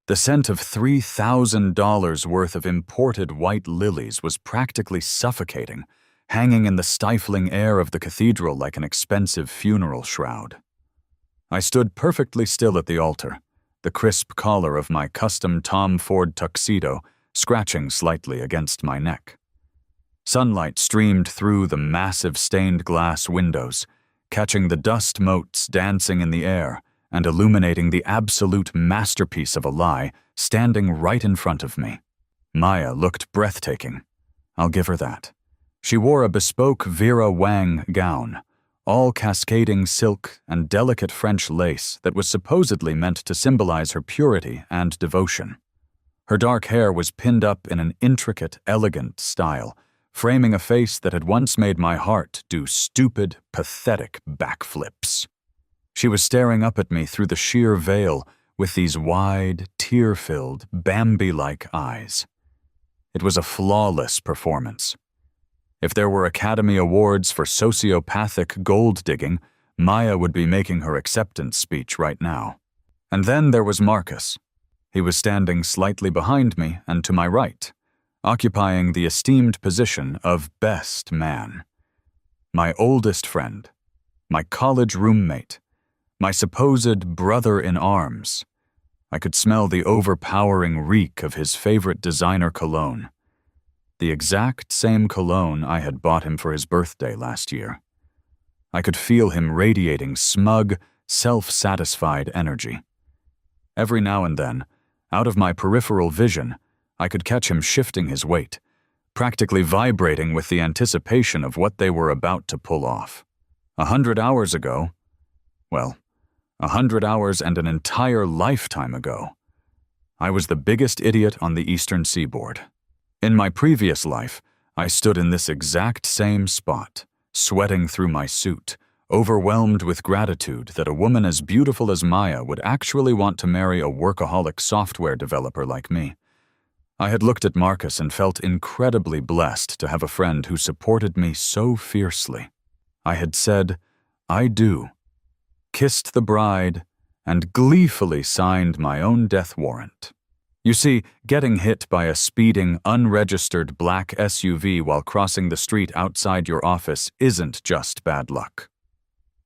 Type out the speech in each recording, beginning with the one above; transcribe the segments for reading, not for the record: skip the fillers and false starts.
The scent of $3,000 worth of imported white lilies was practically suffocating, hanging in the stifling air of the cathedral like an expensive funeral shroud. I stood perfectly still at the altar, the crisp collar of my custom Tom Ford tuxedo scratching slightly against my neck. Sunlight streamed through the massive stained glass windows, catching the dust motes dancing in the air and illuminating the absolute masterpiece of a lie standing right in front of me. Maya looked breathtaking. I'll give her that. She wore a bespoke Vera Wang gown, all cascading silk and delicate French lace that was supposedly meant to symbolize her purity and devotion. Her dark hair was pinned up in an intricate, elegant style, framing a face that had once made my heart do stupid, pathetic backflips. She was staring up at me through the sheer veil with these wide, tear-filled, Bambi-like eyes. It was a flawless performance. If there were Academy Awards for sociopathic gold-digging, Maya would be making her acceptance speech right now. And then there was Marcus. He was standing slightly behind me and to my right, occupying the esteemed position of best man. My oldest friend, my college roommate, my supposed brother-in-arms. I could smell the overpowering reek of his favorite designer cologne. The exact same cologne I had bought him for his birthday last year. I could feel him radiating smug, self-satisfied energy. Every now and then, out of my peripheral vision, I could catch him shifting his weight, practically vibrating with the anticipation of what they were about to pull off. 100 hours ago, 100 hours and an entire lifetime ago, I was the biggest idiot on the eastern seaboard. In my previous life, I stood in this exact same spot, sweating through my suit, overwhelmed with gratitude that a woman as beautiful as Maya would actually want to marry a workaholic software developer like me. I had looked at Marcus and felt incredibly blessed to have a friend who supported me so fiercely. I had said, "I do," kissed the bride, and gleefully signed my own death warrant. You see, getting hit by a speeding, unregistered black SUV while crossing the street outside your office isn't just bad luck.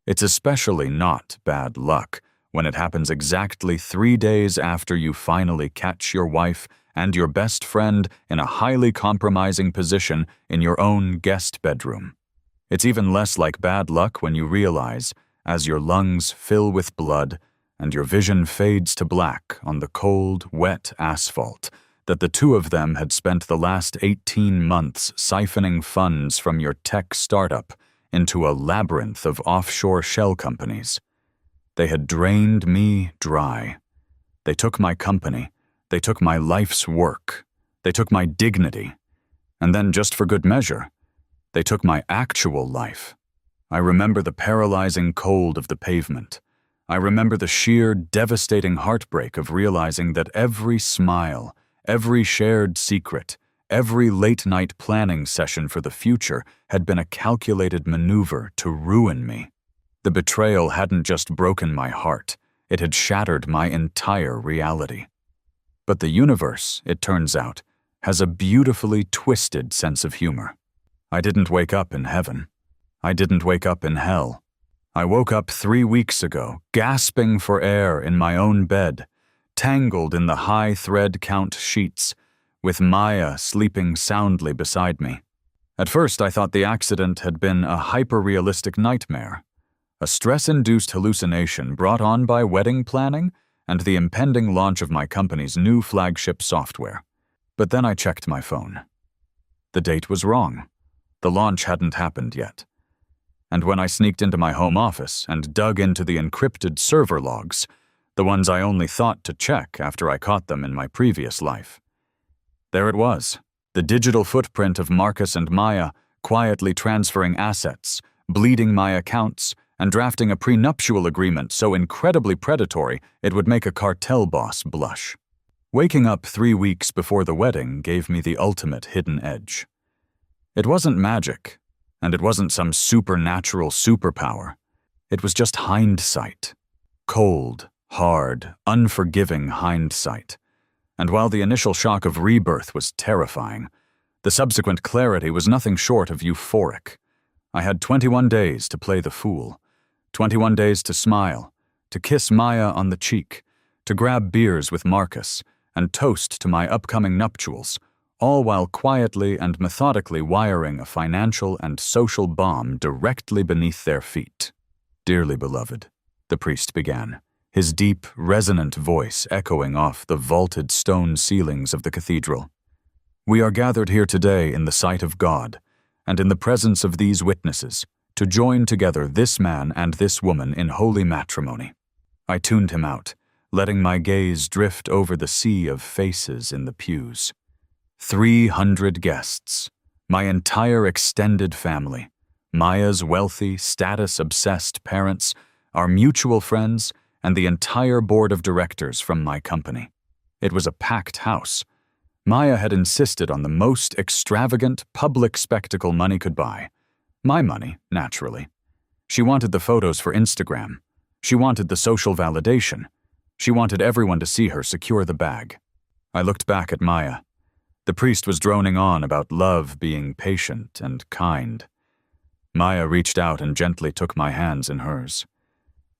It's especially not bad luck when it happens exactly 3 days after you finally catch your wife and your best friend in a highly compromising position in your own guest bedroom. It's even less like bad luck when you realize, as your lungs fill with blood and your vision fades to black on the cold, wet asphalt, that the two of them had spent the last 18 months siphoning funds from your tech startup into a labyrinth of offshore shell companies. They had drained me dry. They took my company. They took my life's work. They took my dignity. And then, just for good measure, they took my actual life. I remember the paralyzing cold of the pavement. I remember the sheer, devastating heartbreak of realizing that every smile, every shared secret, every late-night planning session for the future had been a calculated maneuver to ruin me. The betrayal hadn't just broken my heart, it had shattered my entire reality. But the universe, it turns out, has a beautifully twisted sense of humor. I didn't wake up in heaven. I didn't wake up in hell. I woke up 3 weeks ago, gasping for air in my own bed, tangled in the high thread count sheets, with Maya sleeping soundly beside me. At first, I thought the accident had been a hyper-realistic nightmare, a stress-induced hallucination brought on by wedding planning and the impending launch of my company's new flagship software. But then I checked my phone. The date was wrong. The launch hadn't happened yet. And when I sneaked into my home office and dug into the encrypted server logs, the ones I only thought to check after I caught them in my previous life, there it was, the digital footprint of Marcus and Maya quietly transferring assets, bleeding my accounts, and drafting a prenuptial agreement so incredibly predatory it would make a cartel boss blush. Waking up 3 weeks before the wedding gave me the ultimate hidden edge. It wasn't magic, and it wasn't some supernatural superpower. It was just hindsight. Cold, hard, unforgiving hindsight. And while the initial shock of rebirth was terrifying, the subsequent clarity was nothing short of euphoric. I had 21 days to play the fool, 21 days to smile, to kiss Maya on the cheek, to grab beers with Marcus, and toast to my upcoming nuptials, all while quietly and methodically wiring a financial and social bomb directly beneath their feet. "Dearly beloved," the priest began, his deep, resonant voice echoing off the vaulted stone ceilings of the cathedral. "We are gathered here today in the sight of God, and in the presence of these witnesses, to join together this man and this woman in holy matrimony." I tuned him out, letting my gaze drift over the sea of faces in the pews. 300 guests, my entire extended family, Maya's wealthy, status-obsessed parents, our mutual friends, and the entire board of directors from my company. It was a packed house. Maya had insisted on the most extravagant public spectacle money could buy. My money, naturally. She wanted the photos for Instagram. She wanted the social validation. She wanted everyone to see her secure the bag. I looked back at Maya. The priest was droning on about love being patient and kind. Maya reached out and gently took my hands in hers.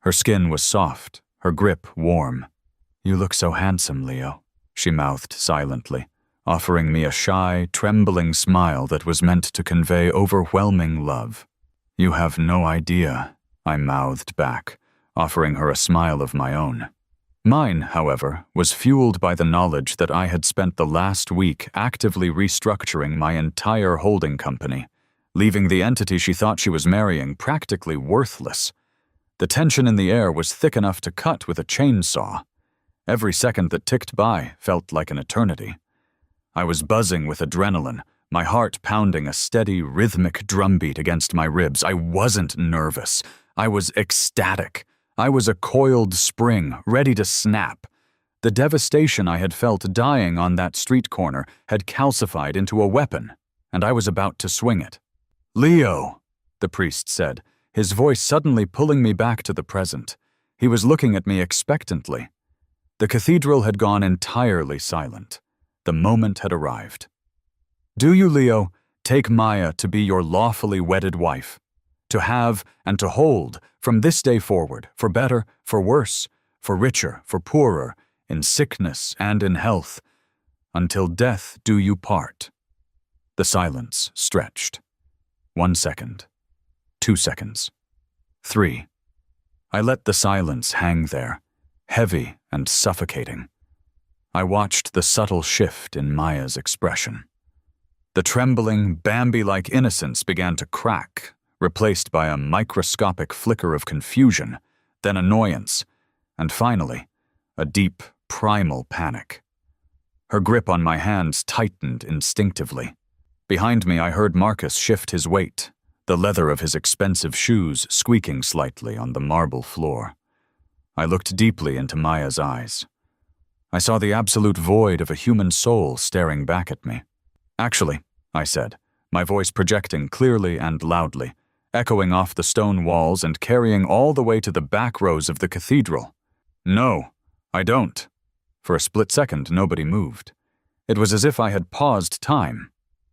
Her skin was soft, her grip warm. "You look so handsome, Leo," she mouthed silently, offering me a shy, trembling smile that was meant to convey overwhelming love. "You have no idea," I mouthed back, offering her a smile of my own. Mine, however, was fueled by the knowledge that I had spent the last week actively restructuring my entire holding company, leaving the entity she thought she was marrying practically worthless. The tension in the air was thick enough to cut with a chainsaw. Every second that ticked by felt like an eternity. I was buzzing with adrenaline, my heart pounding a steady, rhythmic drumbeat against my ribs. I wasn't nervous. I was ecstatic. I was a coiled spring, ready to snap. The devastation I had felt dying on that street corner had calcified into a weapon, and I was about to swing it. "Leo," the priest said, his voice suddenly pulling me back to the present. He was looking at me expectantly. The cathedral had gone entirely silent. The moment had arrived. "Do you, Leo, take Maya to be your lawfully wedded wife? To have and to hold from this day forward, for better, for worse, for richer, for poorer, in sickness and in health, until death do you part?" The silence stretched. 1 second. 2 seconds. 3. I let the silence hang there, heavy and suffocating. I watched the subtle shift in Maya's expression. The trembling, Bambi-like innocence began to crack, replaced by a microscopic flicker of confusion, then annoyance, and finally, a deep, primal panic. Her grip on my hands tightened instinctively. Behind me, I heard Marcus shift his weight, the leather of his expensive shoes squeaking slightly on the marble floor. I looked deeply into Maya's eyes. I saw the absolute void of a human soul staring back at me. "Actually," I said, my voice projecting clearly and loudly, echoing off the stone walls and carrying all the way to the back rows of the cathedral. "No, I don't." For a split second, nobody moved. It was as if I had paused time.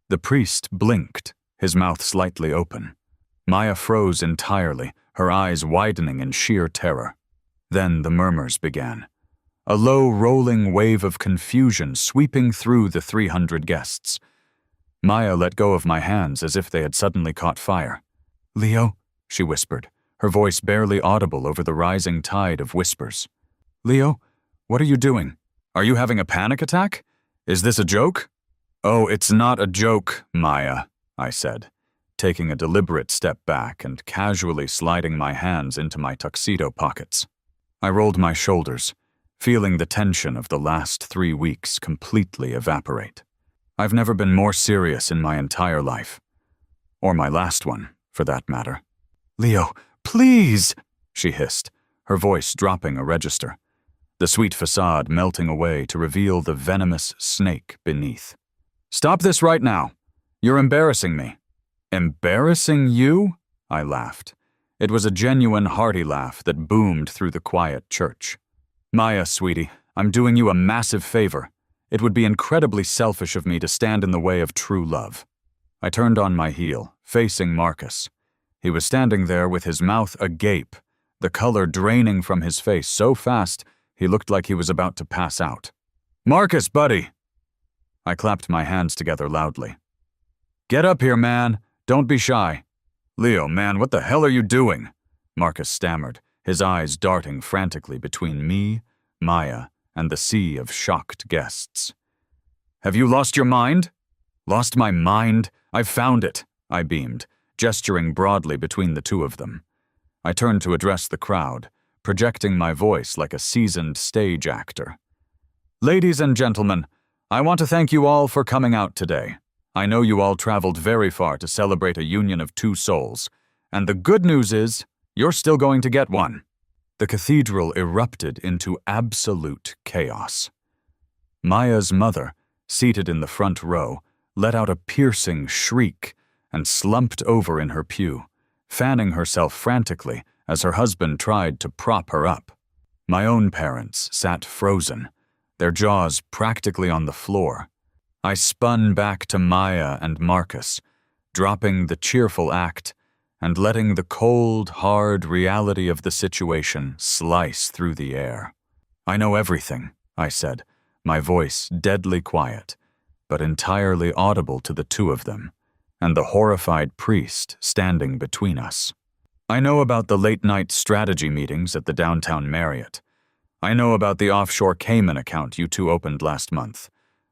The priest blinked, his mouth slightly open. Maya froze entirely, her eyes widening in sheer terror. Then the murmurs began, a low, rolling wave of confusion sweeping through the 300 guests. Maya let go of my hands as if they had suddenly caught fire. "Leo," she whispered, her voice barely audible over the rising tide of whispers. "Leo, what are you doing? Are you having a panic attack? Is this a joke?" "Oh, it's not a joke, Maya," I said, taking a deliberate step back and casually sliding my hands into my tuxedo pockets. I rolled my shoulders, feeling the tension of the last 3 weeks completely evaporate. I've never been more serious in my entire life. Or my last one, for that matter. "Leo, please," she hissed, her voice dropping a register, the sweet facade melting away to reveal the venomous snake beneath. "Stop this right now. You're embarrassing me." "Embarrassing you?" I laughed. It was a genuine, hearty laugh that boomed through the quiet church. "Maya, sweetie, I'm doing you a massive favor. It would be incredibly selfish of me to stand in the way of true love. I turned on my heel, facing Marcus. He was standing there with his mouth agape, the color draining from his face so fast he looked like he was about to pass out. "Marcus, buddy!" I clapped my hands together loudly. "Get up here, man. Don't be shy." "Leo, man, what the hell are you doing?" Marcus stammered, his eyes darting frantically between me, Maya, and the sea of shocked guests. "Have you lost your mind?" "Lost my mind? I've found it," I beamed, gesturing broadly between the two of them. I turned to address the crowd, projecting my voice like a seasoned stage actor. "Ladies and gentlemen, I want to thank you all for coming out today. I know you all traveled very far to celebrate a union of two souls, and the good news is, you're still going to get one." The cathedral erupted into absolute chaos. Maya's mother, seated in the front row, let out a piercing shriek and slumped over in her pew, fanning herself frantically as her husband tried to prop her up. My own parents sat frozen, their jaws practically on the floor. I spun back to Maya and Marcus, dropping the cheerful act and letting the cold, hard reality of the situation slice through the air. "I know everything," I said, my voice deadly quiet, but entirely audible to the two of them, and the horrified priest standing between us. "I know about the late-night strategy meetings at the downtown Marriott. I know about the offshore Cayman account you two opened last month.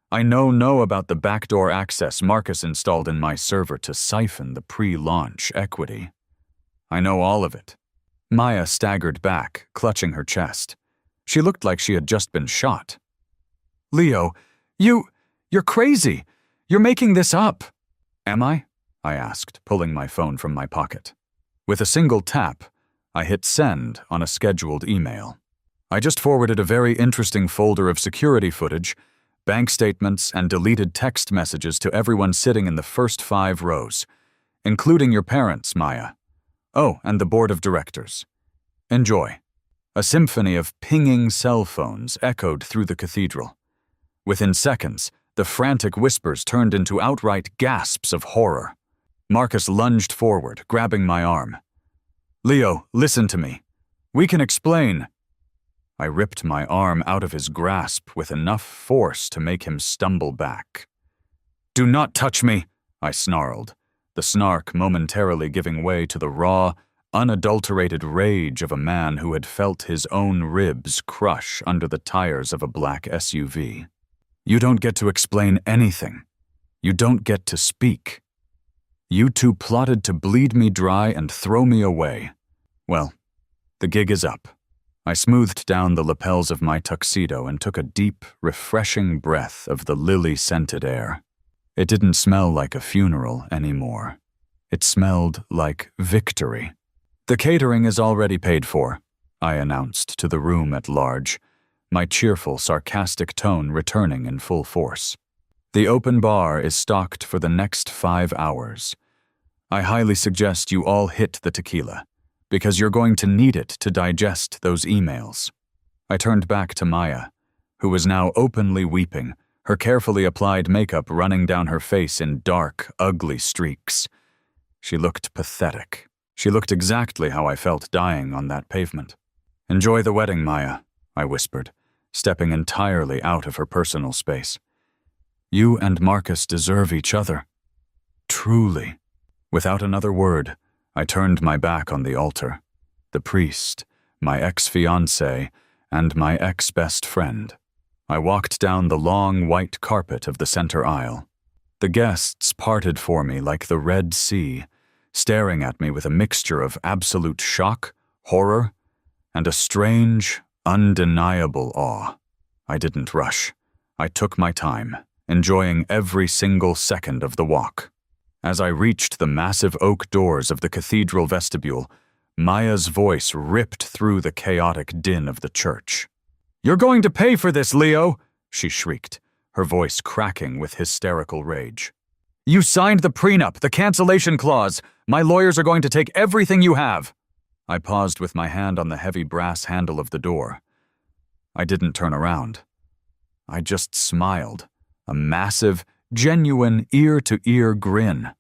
I know about the backdoor access Marcus installed in my server to siphon the pre-launch equity. I know all of it." Maya staggered back, clutching her chest. She looked like she had just been shot. "Leo, you're crazy. You're making this up." "Am I?" I asked, pulling my phone from my pocket. With a single tap, I hit send on a scheduled email. I just forwarded a very interesting folder of security footage, bank statements, and deleted text messages to everyone sitting in the first 5 rows, including your parents, Maya. Oh, and the board of directors. Enjoy. A symphony of pinging cell phones echoed through the cathedral. Within seconds, the frantic whispers turned into outright gasps of horror. Marcus lunged forward, grabbing my arm. "Leo, listen to me. We can explain." I ripped my arm out of his grasp with enough force to make him stumble back. "Do not touch me," I snarled, the snark momentarily giving way to the raw, unadulterated rage of a man who had felt his own ribs crush under the tires of a black SUV. "You don't get to explain anything. You don't get to speak. You two plotted to bleed me dry and throw me away. Well, the gig is up." I smoothed down the lapels of my tuxedo and took a deep, refreshing breath of the lily-scented air. It didn't smell like a funeral anymore. It smelled like victory. "The catering is already paid for," I announced to the room at large, my cheerful, sarcastic tone returning in full force. "The open bar is stocked for the next 5 hours. I highly suggest you all hit the tequila, because you're going to need it to digest those emails." I turned back to Maya, who was now openly weeping, her carefully applied makeup running down her face in dark, ugly streaks. She looked pathetic. She looked exactly how I felt dying on that pavement. "Enjoy the wedding, Maya," I whispered, stepping entirely out of her personal space. "You and Marcus deserve each other. Truly." Without another word, I turned my back on the altar, the priest, my ex-fiancé, and my ex-best friend. I walked down the long white carpet of the center aisle. The guests parted for me like the Red Sea, staring at me with a mixture of absolute shock, horror, and a strange, undeniable awe. I didn't rush. I took my time, enjoying every single second of the walk. As I reached the massive oak doors of the cathedral vestibule, Maya's voice ripped through the chaotic din of the church. "You're going to pay for this, Leo!" she shrieked, her voice cracking with hysterical rage. "You signed the prenup, the cancellation clause. My lawyers are going to take everything you have." I paused with my hand on the heavy brass handle of the door. I didn't turn around. I just smiled, a massive, genuine ear-to-ear grin.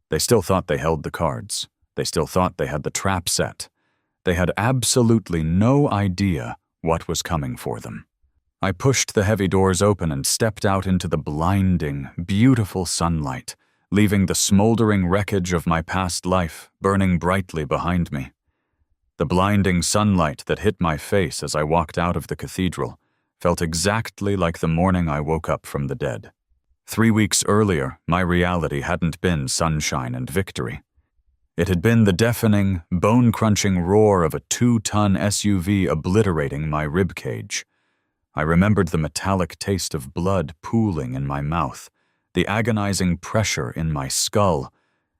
They still thought they held the cards. They still thought they had the trap set. They had absolutely no idea what was coming for them. I pushed the heavy doors open and stepped out into the blinding, beautiful sunlight, leaving the smoldering wreckage of my past life burning brightly behind me. The blinding sunlight that hit my face as I walked out of the cathedral felt exactly like the morning I woke up from the dead. 3 weeks earlier, my reality hadn't been sunshine and victory. It had been the deafening, bone-crunching roar of a 2-ton SUV obliterating my ribcage. I remembered the metallic taste of blood pooling in my mouth, the agonizing pressure in my skull,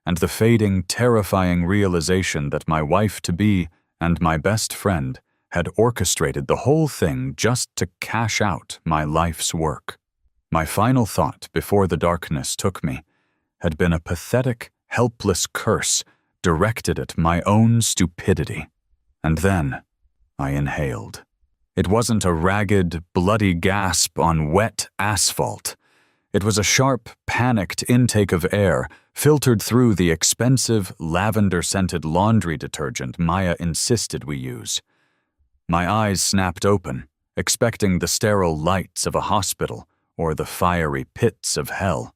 and the fading, terrifying realization that my wife-to-be and my best friend had orchestrated the whole thing just to cash out my life's work. My final thought before the darkness took me had been a pathetic, helpless curse directed at my own stupidity. And then I inhaled. It wasn't a ragged, bloody gasp on wet asphalt. It was a sharp, panicked intake of air filtered through the expensive, lavender-scented laundry detergent Maya insisted we use. My eyes snapped open, expecting the sterile lights of a hospital or the fiery pits of hell.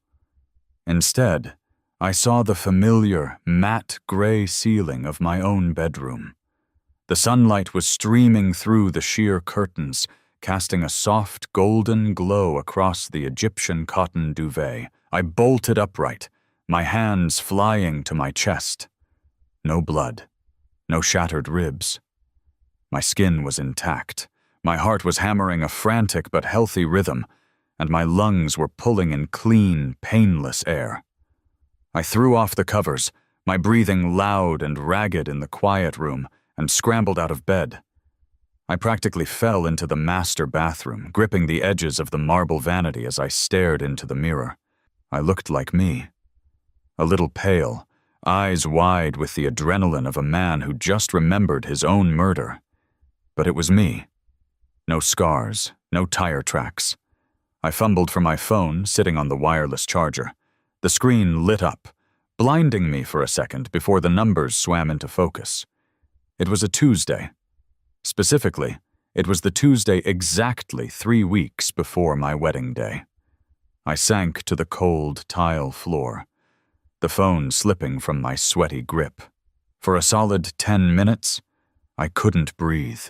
Instead, I saw the familiar, matte gray ceiling of my own bedroom. The sunlight was streaming through the sheer curtains, casting a soft, golden glow across the Egyptian cotton duvet. I bolted upright, my hands flying to my chest. No blood, no shattered ribs. My skin was intact. My heart was hammering a frantic but healthy rhythm, and my lungs were pulling in clean, painless air. I threw off the covers, my breathing loud and ragged in the quiet room, and scrambled out of bed. I practically fell into the master bathroom, gripping the edges of the marble vanity as I stared into the mirror. I looked like me. A little pale, eyes wide with the adrenaline of a man who just remembered his own murder. But it was me. No scars, no tire tracks. I fumbled for my phone, sitting on the wireless charger. The screen lit up, blinding me for a second before the numbers swam into focus. It was a Tuesday. Specifically, it was the Tuesday exactly 3 weeks before my wedding day. I sank to the cold tile floor, the phone slipping from my sweaty grip. For a solid 10 minutes, I couldn't breathe.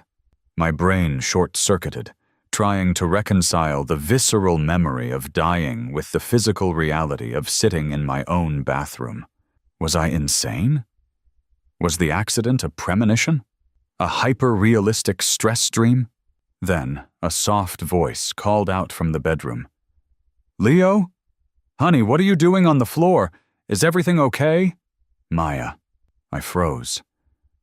My brain short-circuited, trying to reconcile the visceral memory of dying with the physical reality of sitting in my own bathroom. Was I insane? Was the accident a premonition? A hyper-realistic stress dream? Then, a soft voice called out from the bedroom. "Leo? Honey, what are you doing on the floor? Is everything okay?" Maya. I froze.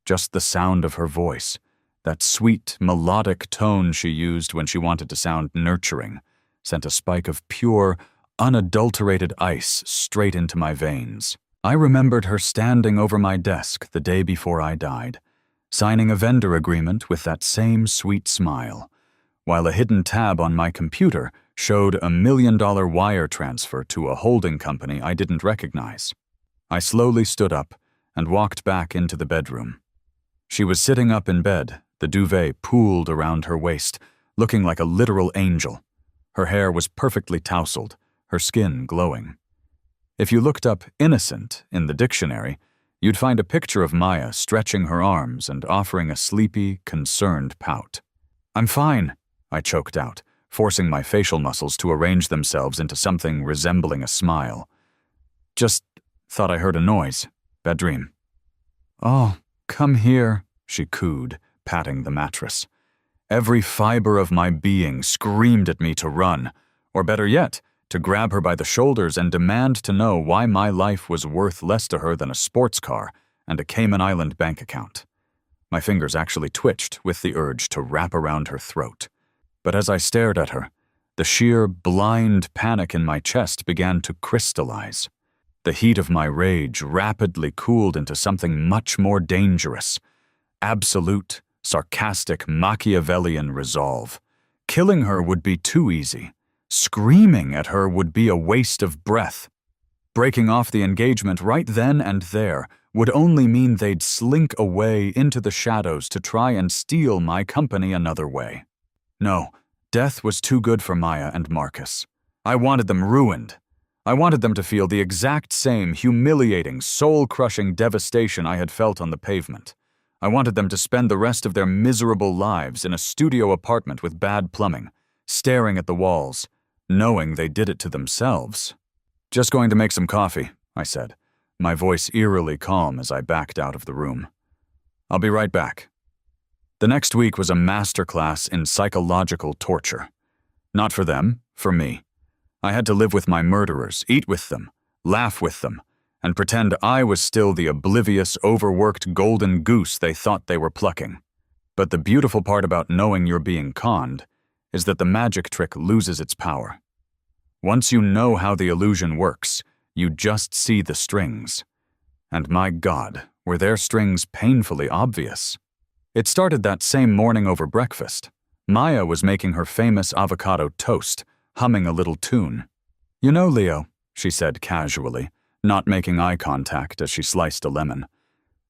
Just the sound of her voice, that sweet, melodic tone she used when she wanted to sound nurturing, sent a spike of pure, unadulterated ice straight into my veins. I remembered her standing over my desk the day before I died, signing a vendor agreement with that same sweet smile, while a hidden tab on my computer showed a $1 million wire transfer to a holding company I didn't recognize. I slowly stood up and walked back into the bedroom. She was sitting up in bed, the duvet pooled around her waist, looking like a literal angel. Her hair was perfectly tousled, her skin glowing. If you looked up innocent in the dictionary, you'd find a picture of Maya stretching her arms and offering a sleepy, concerned pout. "I'm fine," I choked out, forcing my facial muscles to arrange themselves into something resembling a smile. "Just thought I heard a noise. Bad dream." "Oh, come here," she cooed, patting the mattress. Every fiber of my being screamed at me to run, or better yet, to grab her by the shoulders and demand to know why my life was worth less to her than a sports car and a Cayman Island bank account. My fingers actually twitched with the urge to wrap around her throat. But as I stared at her, the sheer, blind panic in my chest began to crystallize. The heat of my rage rapidly cooled into something much more dangerous. Absolute, sarcastic, Machiavellian resolve. Killing her would be too easy. Screaming at her would be a waste of breath. Breaking off the engagement right then and there would only mean they'd slink away into the shadows to try and steal my company another way. No, death was too good for Maya and Marcus. I wanted them ruined. I wanted them to feel the exact same humiliating, soul-crushing devastation I had felt on the pavement. I wanted them to spend the rest of their miserable lives in a studio apartment with bad plumbing, staring at the walls, knowing they did it to themselves. "Just going to make some coffee," I said, my voice eerily calm as I backed out of the room. "I'll be right back." The next week was a masterclass in psychological torture. Not for them, for me. I had to live with my murderers, eat with them, laugh with them, and pretend I was still the oblivious, overworked golden goose they thought they were plucking. But the beautiful part about knowing you're being conned is that the magic trick loses its power. Once you know how the illusion works, you just see the strings. And my God, were their strings painfully obvious. It started that same morning over breakfast. Maya was making her famous avocado toast, humming a little tune. "You know, Leo," she said casually, not making eye contact as she sliced a lemon,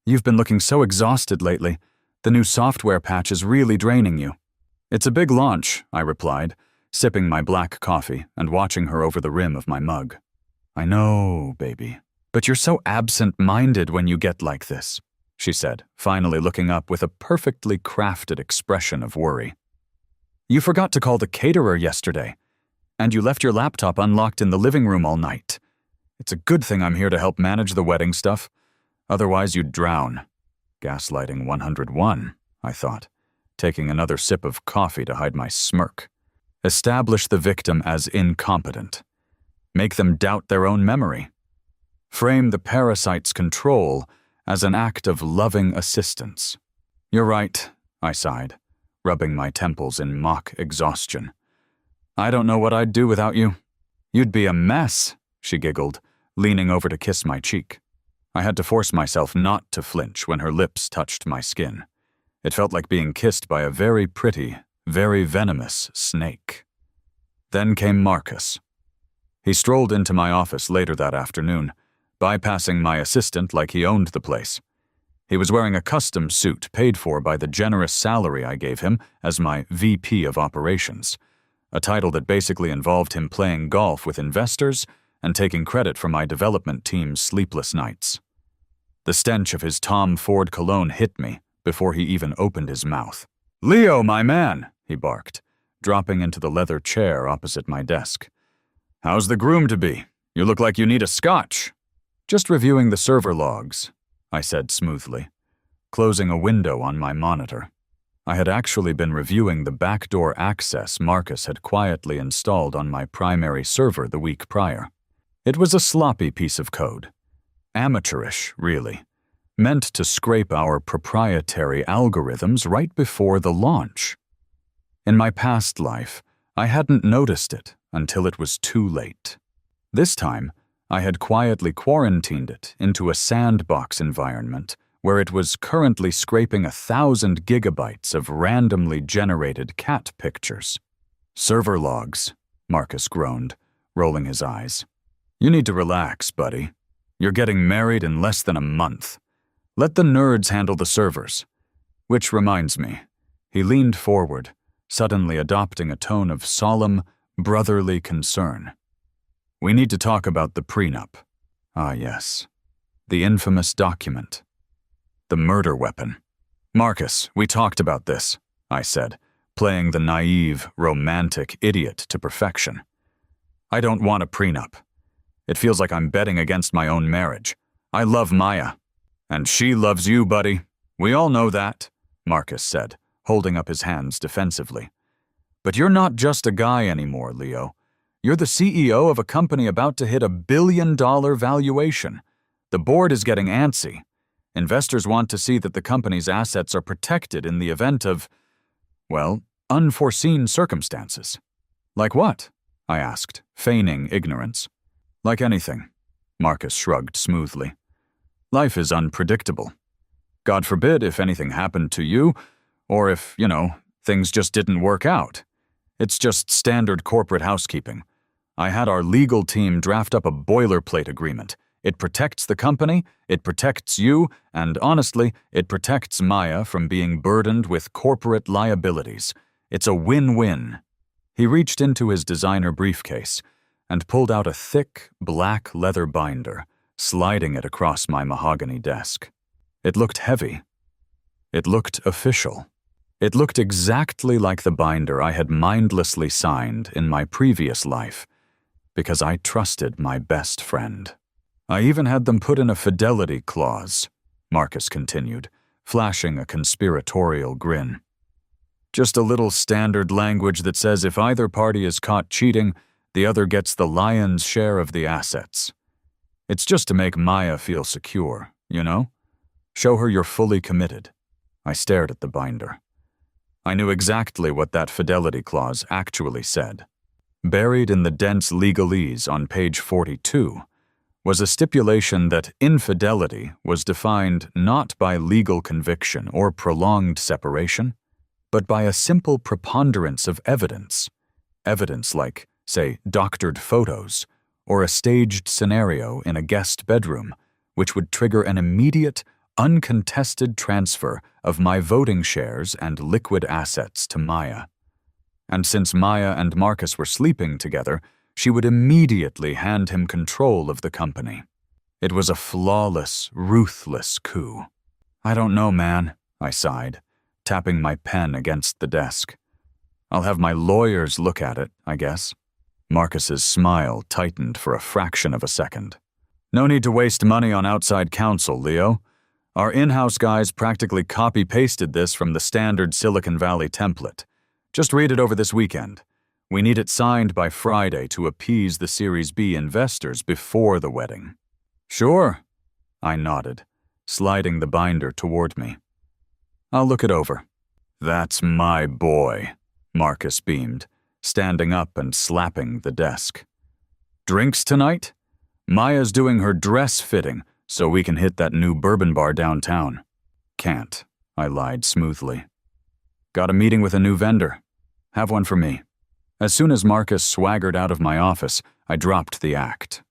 "you've been looking so exhausted lately. The new software patch is really draining you." "It's a big launch," I replied, sipping my black coffee and watching her over the rim of my mug. "I know, baby, but you're so absent-minded when you get like this," she said, finally looking up with a perfectly crafted expression of worry. "You forgot to call the caterer yesterday, and you left your laptop unlocked in the living room all night. It's a good thing I'm here to help manage the wedding stuff. Otherwise you'd drown." Gaslighting 101, I thought, taking another sip of coffee to hide my smirk. Establish the victim as incompetent. Make them doubt their own memory. Frame the parasite's control as an act of loving assistance. "You're right," I sighed, rubbing my temples in mock exhaustion. "I don't know what I'd do without you." "You'd be a mess," she giggled, leaning over to kiss my cheek. I had to force myself not to flinch when her lips touched my skin. It felt like being kissed by a very pretty, very venomous snake. Then came Marcus. He strolled into my office later that afternoon, bypassing my assistant like he owned the place. He was wearing a custom suit paid for by the generous salary I gave him as my VP of Operations, a title that basically involved him playing golf with investors and taking credit for my development team's sleepless nights. The stench of his Tom Ford cologne hit me before he even opened his mouth. "Leo, my man," he barked, dropping into the leather chair opposite my desk. "How's the groom-to-be? You look like you need a scotch." "Just reviewing the server logs," I said smoothly, closing a window on my monitor. I had actually been reviewing the backdoor access Marcus had quietly installed on my primary server the week prior. It was a sloppy piece of code. Amateurish, really. Meant to scrape our proprietary algorithms right before the launch. In my past life, I hadn't noticed it until it was too late. This time, I had quietly quarantined it into a sandbox environment where it was currently scraping 1,000 gigabytes of randomly generated cat pictures. "Server logs," Marcus groaned, rolling his eyes. "You need to relax, buddy. You're getting married in less than a month. Let the nerds handle the servers." Which reminds me, he leaned forward, suddenly adopting a tone of solemn, brotherly concern. "We need to talk about the prenup." Ah, yes. The infamous document. The murder weapon. "Marcus, we talked about this," I said, playing the naive, romantic idiot to perfection. "I don't want a prenup. It feels like I'm betting against my own marriage. I love Maya. And she loves you, buddy. We all know that," Marcus said, holding up his hands defensively. "But you're not just a guy anymore, Leo. You're the CEO of a company about to hit $1 billion valuation. The board is getting antsy. Investors want to see that the company's assets are protected in the event of, well, unforeseen circumstances." "Like what?" I asked, feigning ignorance. "Like anything," Marcus shrugged smoothly. "Life is unpredictable. God forbid if anything happened to you, or if, things just didn't work out. It's just standard corporate housekeeping. I had our legal team draft up a boilerplate agreement. It protects the company, it protects you, and honestly, it protects Maya from being burdened with corporate liabilities. It's a win-win. He reached into his designer briefcase and pulled out a thick, black leather binder, sliding it across my mahogany desk. It looked heavy. It looked official. It looked exactly like the binder I had mindlessly signed in my previous life, because I trusted my best friend. I even had them put in a fidelity clause, Marcus continued, flashing a conspiratorial grin. Just a little standard language that says if either party is caught cheating, the other gets the lion's share of the assets. It's just to make Maya feel secure, you know? Show her you're fully committed. I stared at the binder. I knew exactly what that fidelity clause actually said. Buried in the dense legalese on page 42 was a stipulation that infidelity was defined not by legal conviction or prolonged separation, but by a simple preponderance of evidence. Evidence like, say, doctored photos, or a staged scenario in a guest bedroom, which would trigger an immediate, uncontested transfer of my voting shares and liquid assets to Maya. And since Maya and Marcus were sleeping together, she would immediately hand him control of the company. It was a flawless, ruthless coup. I don't know, man, I sighed, tapping my pen against the desk. I'll have my lawyers look at it, I guess. Marcus's smile tightened for a fraction of a second. No need to waste money on outside counsel, Leo. Our in-house guys practically copy-pasted this from the standard Silicon Valley template. Just read it over this weekend. We need it signed by Friday to appease the Series B investors before the wedding. Sure, I nodded, sliding the binder toward me. I'll look it over. That's my boy, Marcus beamed, standing up and slapping the desk. Drinks tonight? Maya's doing her dress fitting, so we can hit that new bourbon bar downtown. Can't, I lied smoothly. Got a meeting with a new vendor. Have one for me. As soon as Marcus swaggered out of my office, I dropped the act.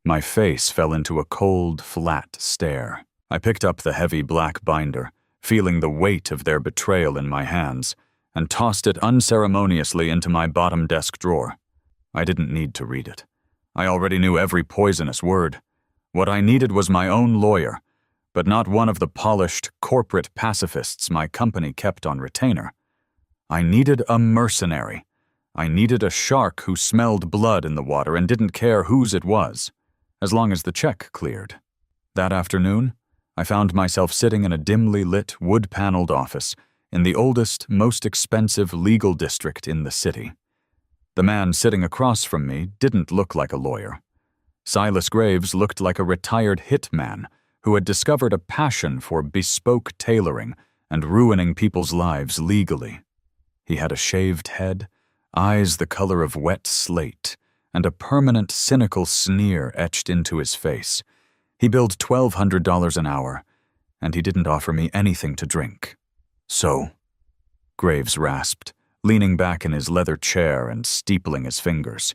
My face fell into a cold, flat stare. I picked up the heavy black binder, feeling the weight of their betrayal in my hands, and tossed it unceremoniously into my bottom desk drawer. I didn't need to read it. I already knew every poisonous word. What I needed was my own lawyer, but not one of the polished corporate pacifists my company kept on retainer. I needed a mercenary. I needed a shark who smelled blood in the water and didn't care whose it was, as long as the check cleared. That afternoon, I found myself sitting in a dimly lit, wood-paneled office in the oldest, most expensive legal district in the city. The man sitting across from me didn't look like a lawyer. Silas Graves looked like a retired hitman who had discovered a passion for bespoke tailoring and ruining people's lives legally. He had a shaved head, eyes the color of wet slate, and a permanent cynical sneer etched into his face. He billed $1,200 an hour, and he didn't offer me anything to drink. So, Graves rasped, leaning back in his leather chair and steepling his fingers.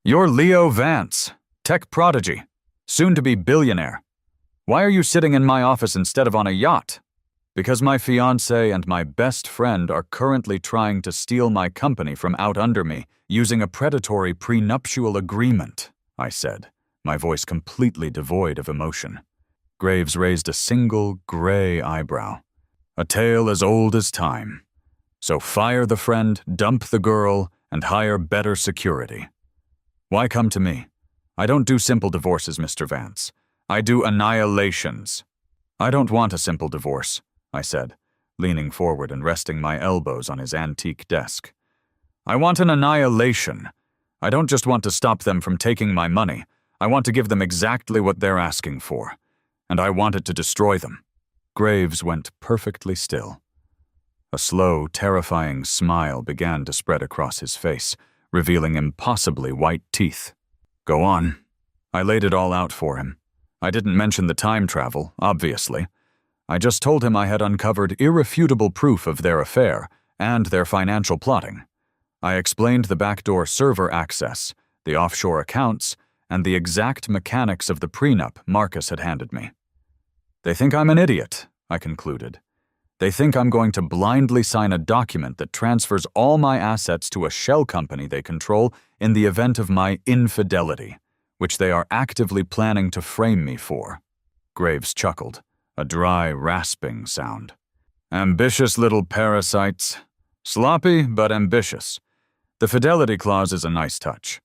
You're Leo Vance, tech prodigy, soon-to-be billionaire. Why are you sitting in my office instead of on a yacht? Because my fiancé and my best friend are currently trying to steal my company from out under me using a predatory prenuptial agreement, I said, my voice completely devoid of emotion. Graves raised a single gray eyebrow. A tale as old as time. So fire the friend, dump the girl, and hire better security. Why come to me? I don't do simple divorces, Mr. Vance. I do annihilations. I don't want a simple divorce, I said, leaning forward and resting my elbows on his antique desk. I want an annihilation. I don't just want to stop them from taking my money. I want to give them exactly what they're asking for. And I want it to destroy them. Graves went perfectly still. A slow, terrifying smile began to spread across his face, revealing impossibly white teeth. Go on. I laid it all out for him. I didn't mention the time travel, obviously. I just told him I had uncovered irrefutable proof of their affair and their financial plotting. I explained the backdoor server access, the offshore accounts, and the exact mechanics of the prenup Marcus had handed me. They think I'm an idiot, I concluded. They think I'm going to blindly sign a document that transfers all my assets to a shell company they control in the event of my infidelity, which they are actively planning to frame me for. Graves chuckled, a dry, rasping sound. Ambitious little parasites. Sloppy, but ambitious. The fidelity clause is a nice touch.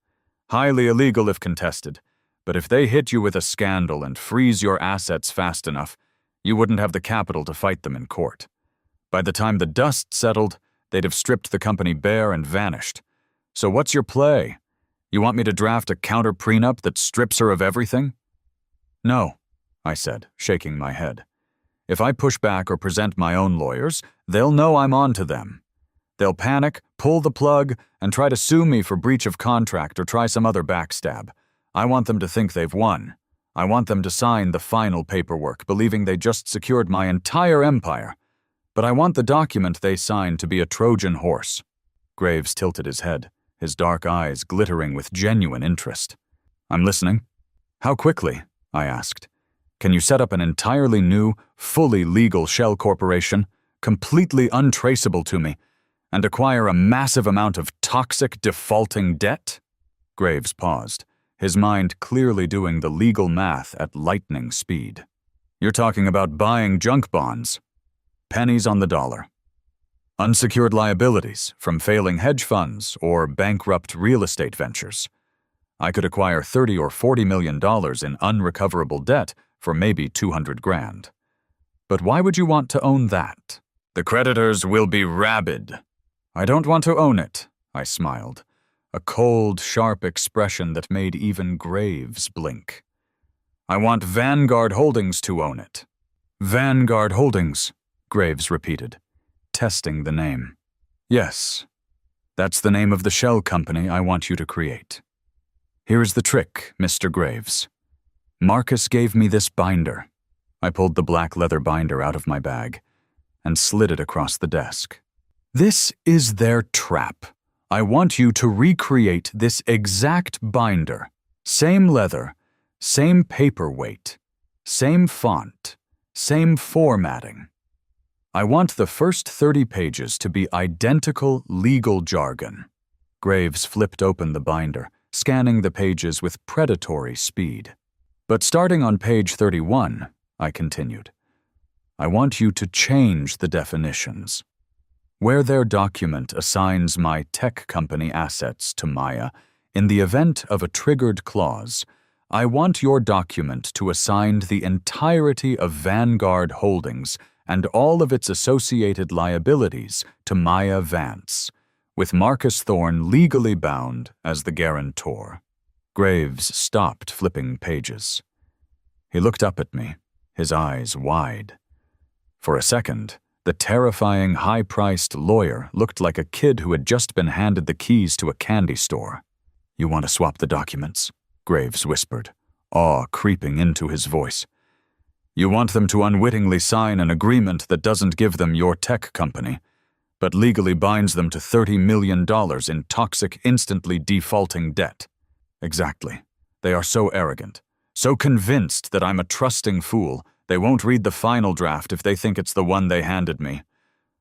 Highly illegal if contested, but if they hit you with a scandal and freeze your assets fast enough, you wouldn't have the capital to fight them in court. By the time the dust settled, they'd have stripped the company bare and vanished. So what's your play? You want me to draft a counter-prenup that strips her of everything? No, I said, shaking my head. If I push back or present my own lawyers, they'll know I'm on to them. They'll panic, pull the plug, and try to sue me for breach of contract or try some other backstab. I want them to think they've won. I want them to sign the final paperwork, believing they just secured my entire empire. But I want the document they signed to be a Trojan horse. Graves tilted his head, his dark eyes glittering with genuine interest. I'm listening. How quickly? I asked. Can you set up an entirely new, fully legal shell corporation, completely untraceable to me, and acquire a massive amount of toxic defaulting debt? Graves paused, his mind clearly doing the legal math at lightning speed. You're talking about buying junk bonds. Pennies on the dollar. Unsecured liabilities from failing hedge funds or bankrupt real estate ventures. I could acquire $30 or $40 million in unrecoverable debt for maybe 200 grand. But why would you want to own that? The creditors will be rabid. I don't want to own it, I smiled, a cold, sharp expression that made even Graves blink. I want Vanguard Holdings to own it. Vanguard Holdings, Graves repeated, testing the name. Yes, that's the name of the shell company I want you to create. Here's the trick, Mr. Graves. Marcus gave me this binder. I pulled the black leather binder out of my bag and slid it across the desk. This is their trap. I want you to recreate this exact binder. Same leather, same paperweight, same font, same formatting. I want the first 30 pages to be identical legal jargon. Graves flipped open the binder, scanning the pages with predatory speed. But starting on page 31, I continued, I want you to change the definitions. Where their document assigns my tech company assets to Maya, in the event of a triggered clause, I want your document to assign the entirety of Vanguard Holdings and all of its associated liabilities to Maya Vance, with Marcus Thorne legally bound as the guarantor. Graves stopped flipping pages. He looked up at me, his eyes wide. For a second, the terrifying, high-priced lawyer looked like a kid who had just been handed the keys to a candy store. You want to swap the documents? Graves whispered, awe creeping into his voice. You want them to unwittingly sign an agreement that doesn't give them your tech company, but legally binds them to $30 million in toxic, instantly defaulting debt. Exactly. They are so arrogant, so convinced that I'm a trusting fool, they won't read the final draft if they think it's the one they handed me.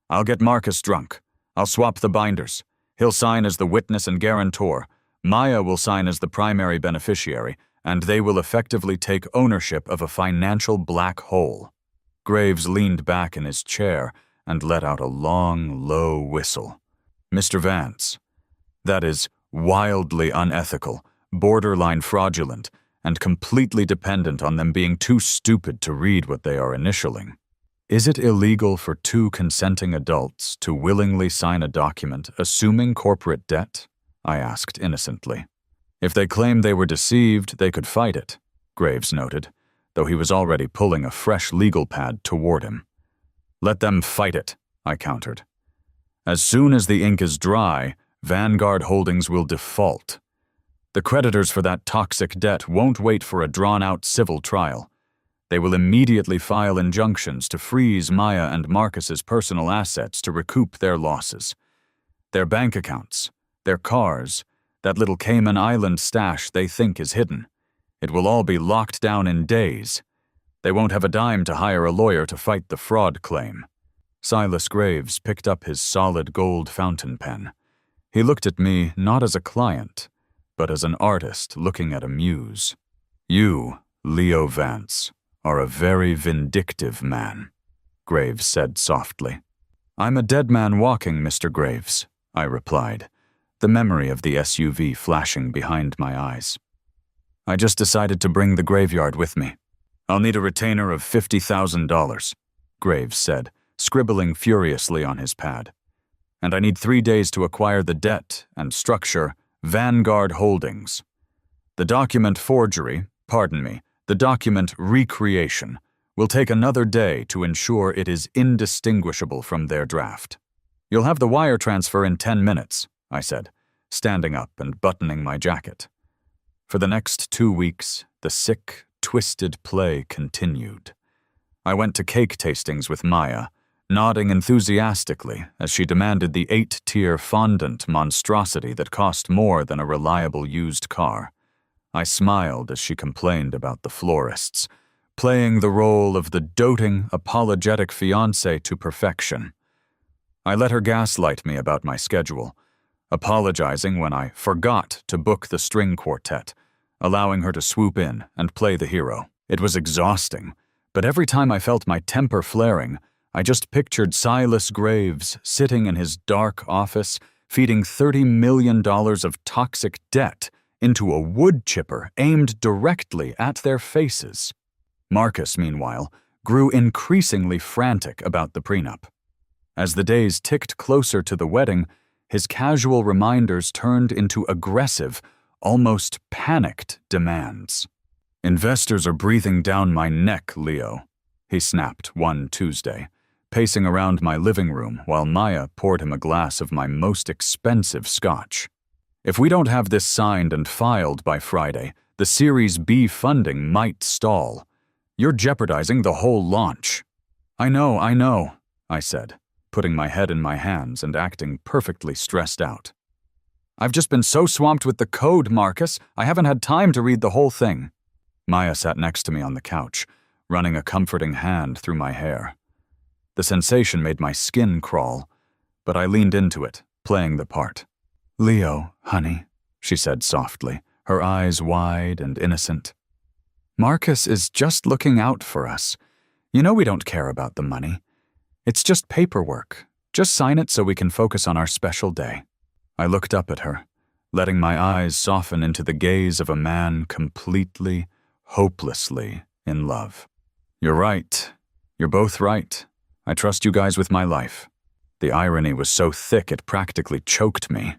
I'll get Marcus drunk. I'll swap the binders. He'll sign as the witness and guarantor. Maya will sign as the primary beneficiary, and they will effectively take ownership of a financial black hole. Graves leaned back in his chair and let out a long, low whistle. Mr. Vance, that is wildly unethical, borderline fraudulent, and completely dependent on them being too stupid to read what they are initialing. Is it illegal for two consenting adults to willingly sign a document assuming corporate debt? I asked innocently. If they claim they were deceived, they could fight it, Graves noted, though he was already pulling a fresh legal pad toward him. Let them fight it, I countered. As soon as the ink is dry, Vanguard Holdings will default. The creditors for that toxic debt won't wait for a drawn-out civil trial. They will immediately file injunctions to freeze Maya and Marcus's personal assets to recoup their losses. Their bank accounts, Their cars, that little Cayman Island stash they think is hidden. It will all be locked down in days. They won't have a dime to hire a lawyer to fight the fraud claim. Silas Graves picked up his solid gold fountain pen. He looked at me not as a client, but as an artist looking at a muse. You, Leo Vance, are a very vindictive man, Graves said softly. I'm a dead man walking, Mr. Graves, I replied, the memory of the SUV flashing behind my eyes. I just decided to bring the graveyard with me. I'll need a retainer of $50,000, Graves said, scribbling furiously on his pad. And I need 3 days to acquire the debt and structure Vanguard Holdings. The document recreation, will take another day to ensure it is indistinguishable from their draft. You'll have the wire transfer in 10 minutes, I said, standing up and buttoning my jacket. For the next 2 weeks, the sick, twisted play continued. I went to cake tastings with Maya, nodding enthusiastically as she demanded the 8-tier fondant monstrosity that cost more than a reliable used car. I smiled as she complained about the florists, playing the role of the doting, apologetic fiancé to perfection. I let her gaslight me about my schedule, apologizing when I forgot to book the string quartet, allowing her to swoop in and play the hero. It was exhausting, but every time I felt my temper flaring, I just pictured Silas Graves sitting in his dark office, feeding $30 million of toxic debt into a wood chipper aimed directly at their faces. Marcus, meanwhile, grew increasingly frantic about the prenup. As the days ticked closer to the wedding, his casual reminders turned into aggressive, almost panicked demands. Investors are breathing down my neck, Leo, he snapped one Tuesday, pacing around my living room while Maya poured him a glass of my most expensive scotch. If we don't have this signed and filed by Friday, the Series B funding might stall. You're jeopardizing the whole launch. I know, I said, putting my head in my hands and acting perfectly stressed out. I've just been so swamped with the code, Marcus, I haven't had time to read the whole thing. Maya sat next to me on the couch, running a comforting hand through my hair. The sensation made my skin crawl, but I leaned into it, playing the part. Leo, honey, she said softly, her eyes wide and innocent. Marcus is just looking out for us. You know we don't care about the money. It's just paperwork. Just sign it so we can focus on our special day. I looked up at her, letting my eyes soften into the gaze of a man completely, hopelessly in love. You're right. You're both right. I trust you guys with my life. The irony was so thick it practically choked me.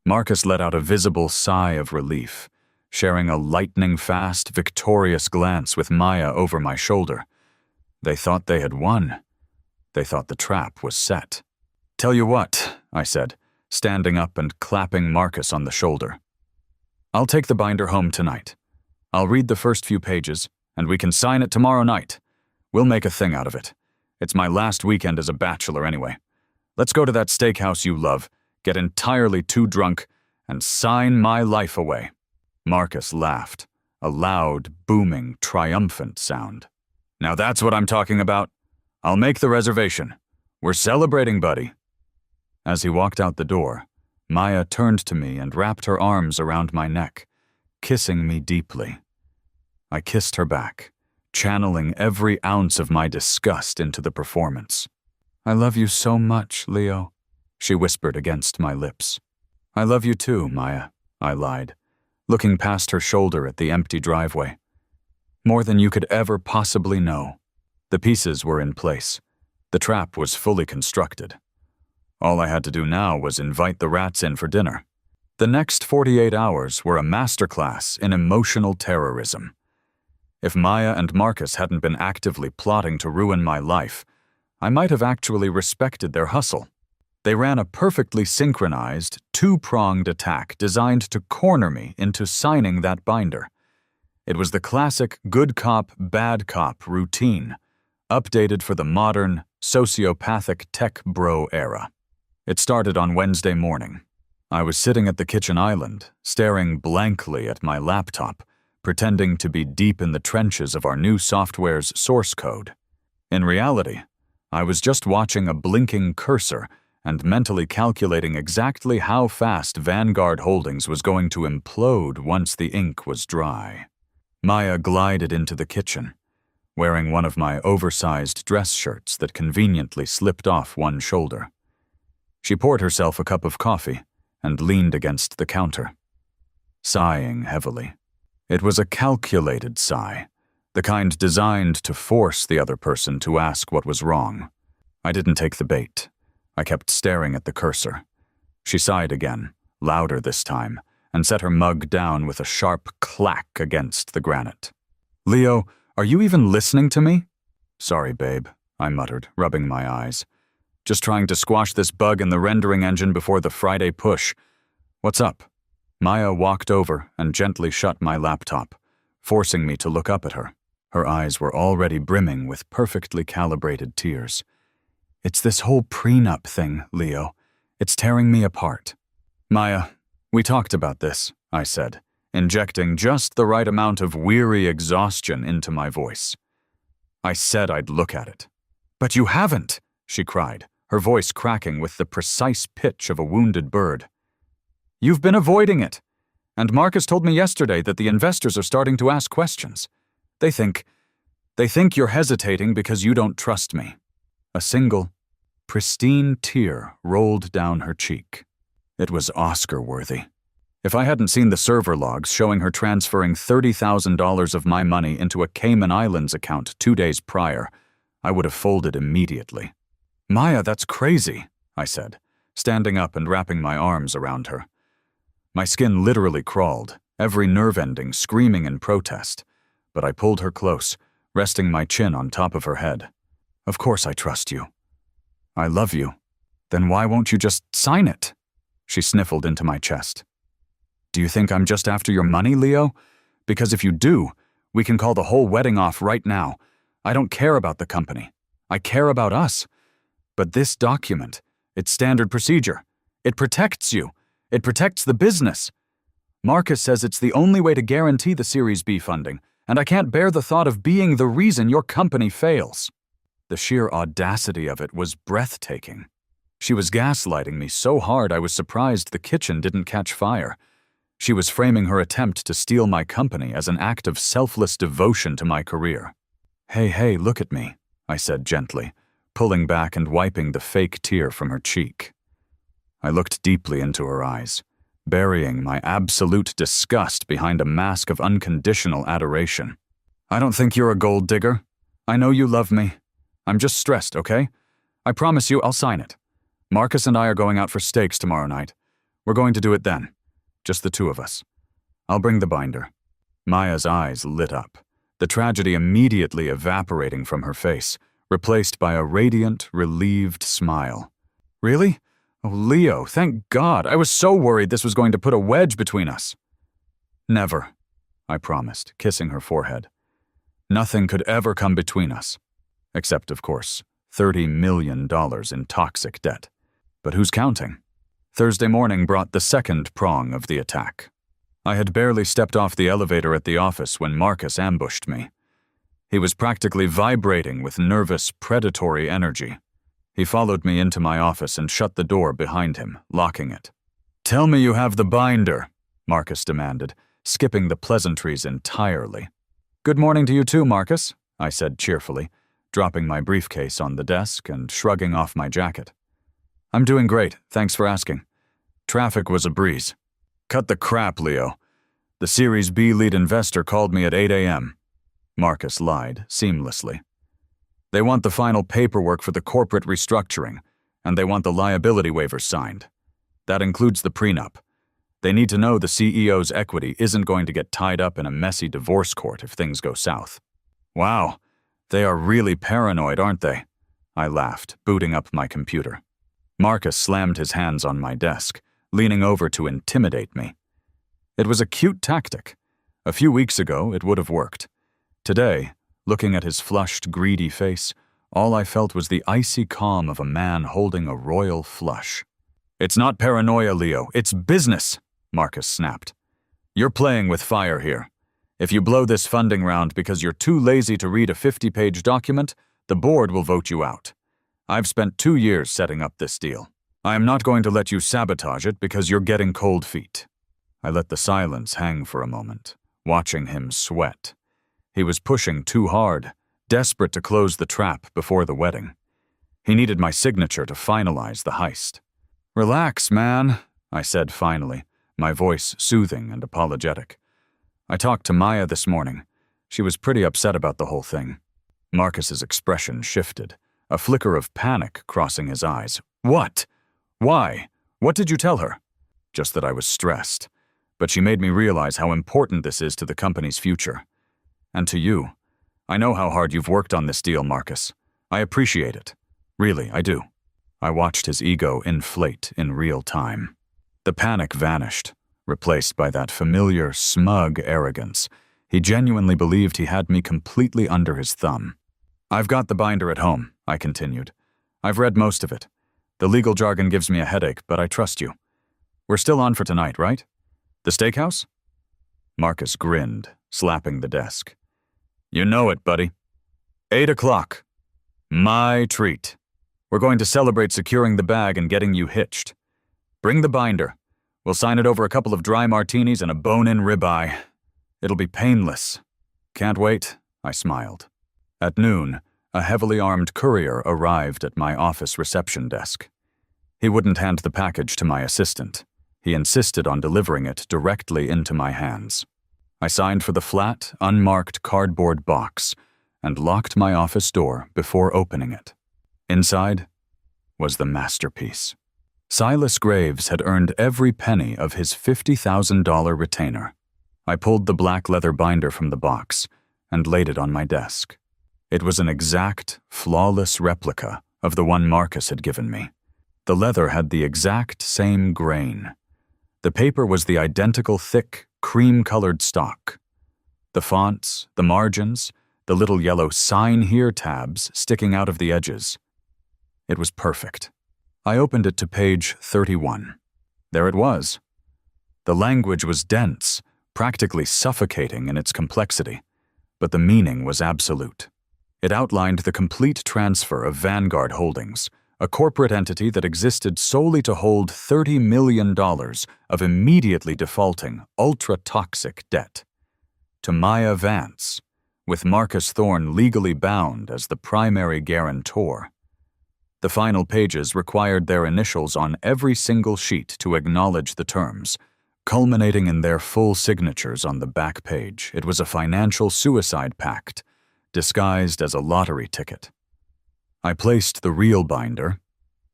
Marcus let out a visible sigh of relief, sharing a lightning-fast, victorious glance with Maya over my shoulder. They thought they had won. They thought the trap was set. Tell you what, I said, standing up and clapping Marcus on the shoulder. I'll take the binder home tonight. I'll read the first few pages, and we can sign it tomorrow night. We'll make a thing out of it. It's my last weekend as a bachelor anyway. Let's go to that steakhouse you love, get entirely too drunk, and sign my life away. Marcus laughed, a loud, booming, triumphant sound. Now that's what I'm talking about. I'll make the reservation. We're celebrating, buddy. As he walked out the door, Maya turned to me and wrapped her arms around my neck, kissing me deeply. I kissed her back, channeling every ounce of my disgust into the performance. I love you so much, Leo, she whispered against my lips. I love you too, Maya, I lied, looking past her shoulder at the empty driveway. More than you could ever possibly know. The pieces were in place. The trap was fully constructed. All I had to do now was invite the rats in for dinner. The next 48 hours were a masterclass in emotional terrorism. If Maya and Marcus hadn't been actively plotting to ruin my life, I might have actually respected their hustle. They ran a perfectly synchronized, two-pronged attack designed to corner me into signing that binder. It was the classic good cop, bad cop routine, updated for the modern, sociopathic tech bro era. It started on Wednesday morning. I was sitting at the kitchen island, staring blankly at my laptop, pretending to be deep in the trenches of our new software's source code. In reality, I was just watching a blinking cursor and mentally calculating exactly how fast Vanguard Holdings was going to implode once the ink was dry. Maya glided into the kitchen, wearing one of my oversized dress shirts that conveniently slipped off one shoulder. She poured herself a cup of coffee and leaned against the counter, sighing heavily. It was a calculated sigh, the kind designed to force the other person to ask what was wrong. I didn't take the bait. I kept staring at the cursor. She sighed again, louder this time, and set her mug down with a sharp clack against the granite. "Leo, are you even listening to me?" "Sorry, babe," I muttered, rubbing my eyes. "Just trying to squash this bug in the rendering engine before the Friday push. What's up?" Maya walked over and gently shut my laptop, forcing me to look up at her. Her eyes were already brimming with perfectly calibrated tears. "It's this whole prenup thing, Leo. It's tearing me apart." "Maya, we talked about this," I said, injecting just the right amount of weary exhaustion into my voice. "I said I'd look at it." "But you haven't," she cried, her voice cracking with the precise pitch of a wounded bird. "You've been avoiding it. And Marcus told me yesterday that the investors are starting to ask questions. They think you're hesitating because you don't trust me." A single, pristine tear rolled down her cheek. It was Oscar-worthy. If I hadn't seen the server logs showing her transferring $30,000 of my money into a Cayman Islands account 2 days prior, I would have folded immediately. "Maya, that's crazy," I said, standing up and wrapping my arms around her. My skin literally crawled, every nerve ending screaming in protest, but I pulled her close, resting my chin on top of her head. "Of course I trust you. I love you. Then why won't you just sign it?" She sniffled into my chest. "Do you think I'm just after your money, Leo? Because if you do, we can call the whole wedding off right now. I don't care about the company. I care about us. But this document, it's standard procedure. It protects you. It protects the business. Marcus says it's the only way to guarantee the Series B funding, and I can't bear the thought of being the reason your company fails." The sheer audacity of it was breathtaking. She was gaslighting me so hard I was surprised the kitchen didn't catch fire. She was framing her attempt to steal my company as an act of selfless devotion to my career. Hey, look at me," I said gently, pulling back and wiping the fake tear from her cheek. I looked deeply into her eyes, burying my absolute disgust behind a mask of unconditional adoration. "I don't think you're a gold digger. I know you love me. I'm just stressed, okay? I promise you I'll sign it. Marcus and I are going out for steaks tomorrow night. We're going to do it then. Just the two of us. I'll bring the binder." Maya's eyes lit up, the tragedy immediately evaporating from her face, replaced by a radiant, relieved smile. "Really? Oh, Leo, thank God. I was so worried this was going to put a wedge between us." "Never," I promised, kissing her forehead. "Nothing could ever come between us. Except, of course, $30 million in toxic debt. But who's counting?" Thursday morning brought the second prong of the attack. I had barely stepped off the elevator at the office when Marcus ambushed me. He was practically vibrating with nervous, predatory energy. He followed me into my office and shut the door behind him, locking it. "Tell me you have the binder," Marcus demanded, skipping the pleasantries entirely. "Good morning to you too, Marcus," I said cheerfully, dropping my briefcase on the desk and shrugging off my jacket. "I'm doing great, thanks for asking. Traffic was a breeze." "Cut the crap, Leo. The Series B lead investor called me at 8 a.m. Marcus lied seamlessly. "They want the final paperwork for the corporate restructuring, and they want the liability waivers signed. That includes the prenup. They need to know the CEO's equity isn't going to get tied up in a messy divorce court if things go south." "Wow, they are really paranoid, aren't they?" I laughed, booting up my computer. Marcus slammed his hands on my desk, leaning over to intimidate me. It was a cute tactic. A few weeks ago, it would have worked. Today, looking at his flushed, greedy face, all I felt was the icy calm of a man holding a royal flush. It's not paranoia, Leo. It's business, Marcus snapped. You're playing with fire here. If you blow this funding round because you're too lazy to read a 50-page document, the board will vote you out. I've spent 2 years setting up this deal. I am not going to let you sabotage it because you're getting cold feet. I let the silence hang for a moment, watching him sweat. He was pushing too hard, desperate to close the trap before the wedding. He needed my signature to finalize the heist. Relax, man, I said finally, my voice soothing and apologetic. I talked to Maya this morning. She was pretty upset about the whole thing. Marcus's expression shifted, a flicker of panic crossing his eyes. What? Why? What did you tell her? Just that I was stressed. But she made me realize how important this is to the company's future. And to you. I know how hard you've worked on this deal, Marcus. I appreciate it. Really, I do. I watched his ego inflate in real time. The panic vanished, replaced by that familiar, smug arrogance. He genuinely believed he had me completely under his thumb. I've got the binder at home, I continued. I've read most of it. The legal jargon gives me a headache, but I trust you. We're still on for tonight, right? The steakhouse? Marcus grinned, slapping the desk. You know it, buddy. 8 o'clock. My treat. We're going to celebrate securing the bag and getting you hitched. Bring the binder. We'll sign it over a couple of dry martinis and a bone-in ribeye. It'll be painless. Can't wait, I smiled. At noon, a heavily armed courier arrived at my office reception desk. He wouldn't hand the package to my assistant. He insisted on delivering it directly into my hands. I signed for the flat, unmarked cardboard box and locked my office door before opening it. Inside was the masterpiece. Silas Graves had earned every penny of his $50,000 retainer. I pulled the black leather binder from the box and laid it on my desk. It was an exact, flawless replica of the one Marcus had given me. The leather had the exact same grain. The paper was the identical thick, cream-colored stock. The fonts, the margins, the little yellow "Sign Here" tabs sticking out of the edges. It was perfect. I opened it to page 31. There it was. The language was dense, practically suffocating in its complexity, but the meaning was absolute. It outlined the complete transfer of Vanguard Holdings, a corporate entity that existed solely to hold $30 million of immediately defaulting, ultra-toxic debt, to Maya Vance, with Marcus Thorne legally bound as the primary guarantor. The final pages required their initials on every single sheet to acknowledge the terms, culminating in their full signatures on the back page. It was a financial suicide pact, disguised as a lottery ticket. I placed the real binder,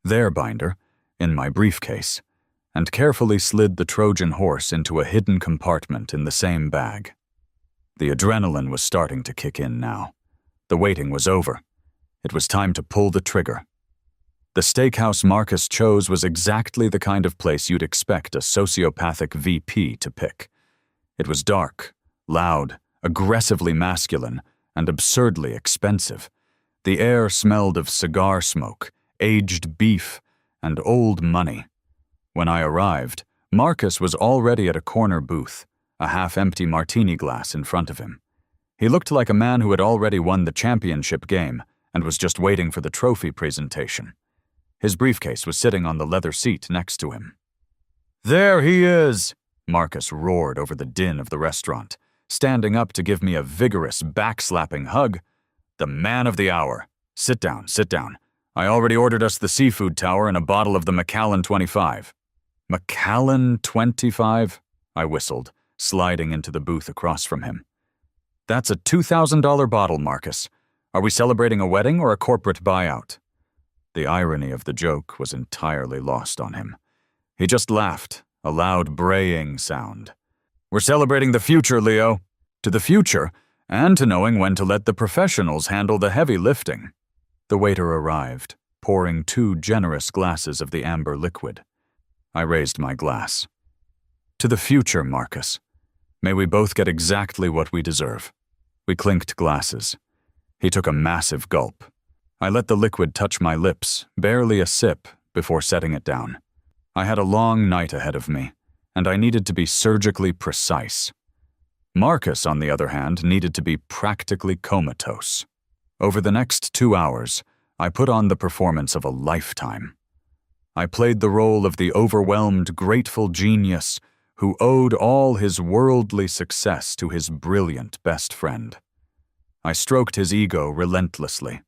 their binder, in my briefcase, and carefully slid the Trojan horse into a hidden compartment in the same bag. The adrenaline was starting to kick in now. The waiting was over. It was time to pull the trigger. The steakhouse Marcus chose was exactly the kind of place you'd expect a sociopathic VP to pick. It was dark, loud, aggressively masculine, and absurdly expensive. The air smelled of cigar smoke, aged beef, and old money. When I arrived, Marcus was already at a corner booth, a half-empty martini glass in front of him. He looked like a man who had already won the championship game and was just waiting for the trophy presentation. His briefcase was sitting on the leather seat next to him. "There he is!" Marcus roared over the din of the restaurant, standing up to give me a vigorous, backslapping hug. "The man of the hour. Sit down, sit down. I already ordered us the seafood tower and a bottle of the Macallan 25. Macallan 25? I whistled, sliding into the booth across from him. That's a $2,000 bottle, Marcus. Are we celebrating a wedding or a corporate buyout? The irony of the joke was entirely lost on him. He just laughed, a loud braying sound. We're celebrating the future, Leo. To the future, and to knowing when to let the professionals handle the heavy lifting. The waiter arrived, pouring 2 generous glasses of the amber liquid. I raised my glass. To the future, Marcus. May we both get exactly what we deserve. We clinked glasses. He took a massive gulp. I let the liquid touch my lips, barely a sip, before setting it down. I had a long night ahead of me, and I needed to be surgically precise. Marcus, on the other hand, needed to be practically comatose. Over the next 2 hours, I put on the performance of a lifetime. I played the role of the overwhelmed, grateful genius who owed all his worldly success to his brilliant best friend. I stroked his ego relentlessly.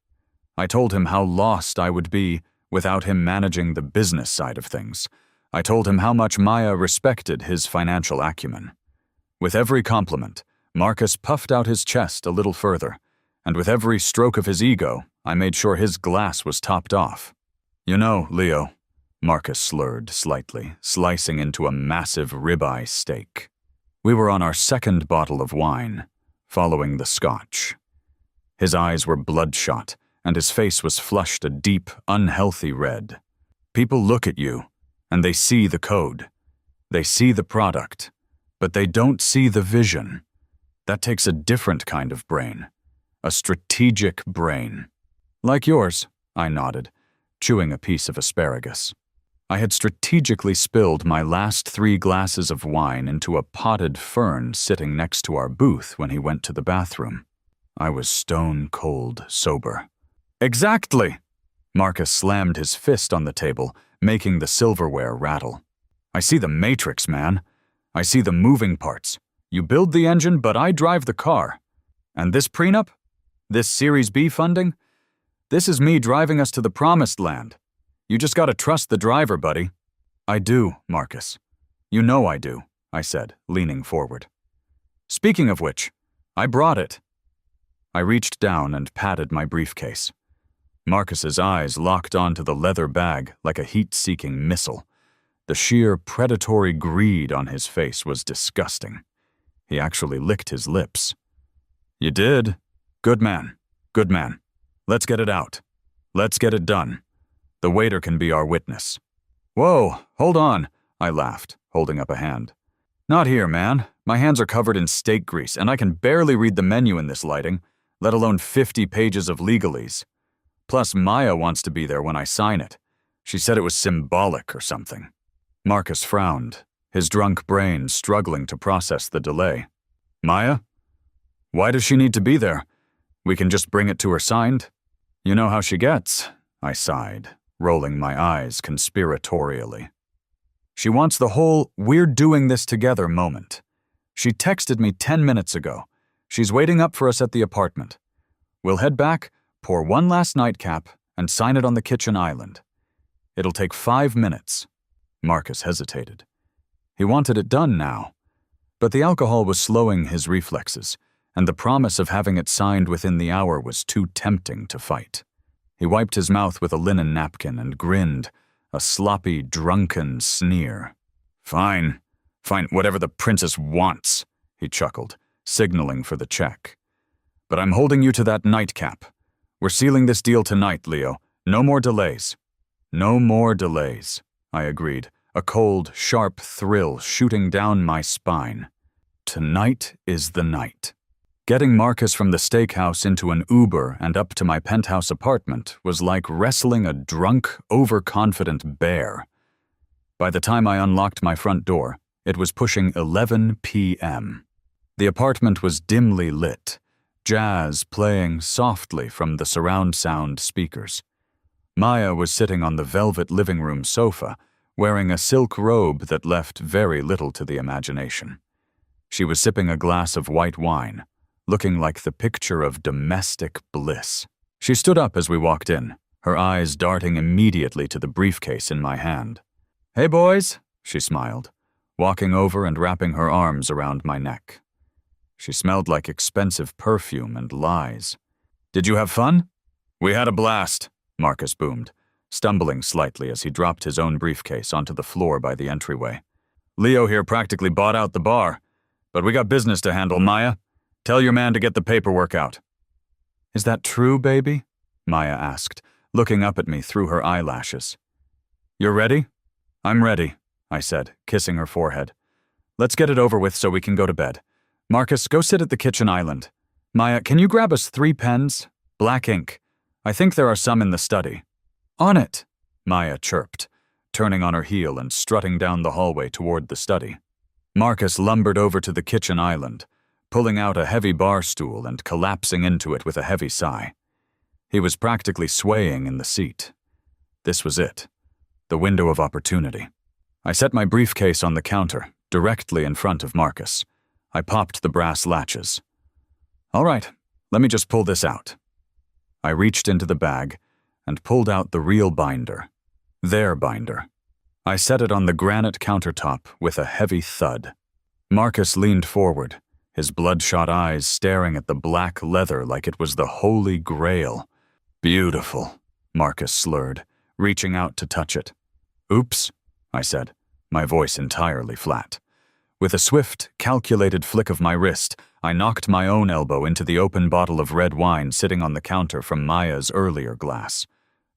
I told him how lost I would be without him managing the business side of things. I told him how much Maya respected his financial acumen. With every compliment, Marcus puffed out his chest a little further, and with every stroke of his ego, I made sure his glass was topped off. "You know, Leo," Marcus slurred slightly, slicing into a massive ribeye steak. We were on our second bottle of wine, following the scotch. His eyes were bloodshot, and his face was flushed a deep, unhealthy red. People look at you, and they see the code. They see the product, but they don't see the vision. That takes a different kind of brain. A strategic brain. "Like yours," I nodded, chewing a piece of asparagus. I had strategically spilled my last 3 glasses of wine into a potted fern sitting next to our booth when he went to the bathroom. I was stone cold sober. "Exactly!" Marcus slammed his fist on the table, making the silverware rattle. "I see the matrix, man. I see the moving parts. You build the engine, but I drive the car. And this prenup? This Series B funding? This is me driving us to the promised land. You just gotta trust the driver, buddy." "I do, Marcus. You know I do," I said, leaning forward. "Speaking of which, I brought it." I reached down and patted my briefcase. Marcus's eyes locked onto the leather bag like a heat-seeking missile. The sheer predatory greed on his face was disgusting. He actually licked his lips. "You did? Good man. Good man. Let's get it out. Let's get it done. The waiter can be our witness." "Whoa, hold on," I laughed, holding up a hand. "Not here, man. My hands are covered in steak grease, and I can barely read the menu in this lighting, let alone 50 pages of legalese. Plus, Maya wants to be there when I sign it. She said it was symbolic or something." Marcus frowned, his drunk brain struggling to process the delay. "Maya? Why does she need to be there? We can just bring it to her signed?" "You know how she gets," I sighed, rolling my eyes conspiratorially. "She wants the whole 'we're doing this together' moment. She texted me 10 minutes ago. She's waiting up for us at the apartment. We'll head back, pour one last nightcap, and sign it on the kitchen island. It'll take 5 minutes." Marcus hesitated. He wanted it done now, but the alcohol was slowing his reflexes, and the promise of having it signed within the hour was too tempting to fight. He wiped his mouth with a linen napkin and grinned, a sloppy, drunken sneer. Fine, whatever the princess wants," he chuckled, signaling for the check. "But I'm holding you to that nightcap. We're sealing this deal tonight, Leo. No more delays." "No more delays," I agreed, a cold, sharp thrill shooting down my spine. Tonight is the night. Getting Marcus from the steakhouse into an Uber and up to my penthouse apartment was like wrestling a drunk, overconfident bear. By the time I unlocked my front door, it was pushing 11 p.m. The apartment was dimly lit, jazz playing softly from the surround sound speakers. Maya was sitting on the velvet living room sofa, wearing a silk robe that left very little to the imagination. She was sipping a glass of white wine, looking like the picture of domestic bliss. She stood up as we walked in, her eyes darting immediately to the briefcase in my hand. "Hey, boys," she smiled, walking over and wrapping her arms around my neck. She smelled like expensive perfume and lies. "Did you have fun?" "We had a blast," Marcus boomed, stumbling slightly as he dropped his own briefcase onto the floor by the entryway. "Leo here practically bought out the bar, but we got business to handle, Maya. Tell your man to get the paperwork out." "Is that true, baby?" Maya asked, looking up at me through her eyelashes. "You're ready?" "I'm ready," I said, kissing her forehead. "Let's get it over with so we can go to bed. Marcus, go sit at the kitchen island. Maya, can you grab us 3 pens? Black ink. I think there are some in the study." "On it," Maya chirped, turning on her heel and strutting down the hallway toward the study. Marcus lumbered over to the kitchen island, pulling out a heavy bar stool and collapsing into it with a heavy sigh. He was practically swaying in the seat. This was it, the window of opportunity. I set my briefcase on the counter, directly in front of Marcus. I popped the brass latches. All right, let me just pull this out. I reached into the bag and pulled out the real binder, their binder. I set it on the granite countertop with a heavy thud. Marcus leaned forward, his bloodshot eyes staring at the black leather like it was the Holy Grail. Beautiful, Marcus slurred, reaching out to touch it. Oops, I said, my voice entirely flat. With a swift, calculated flick of my wrist, I knocked my own elbow into the open bottle of red wine sitting on the counter from Maya's earlier glass.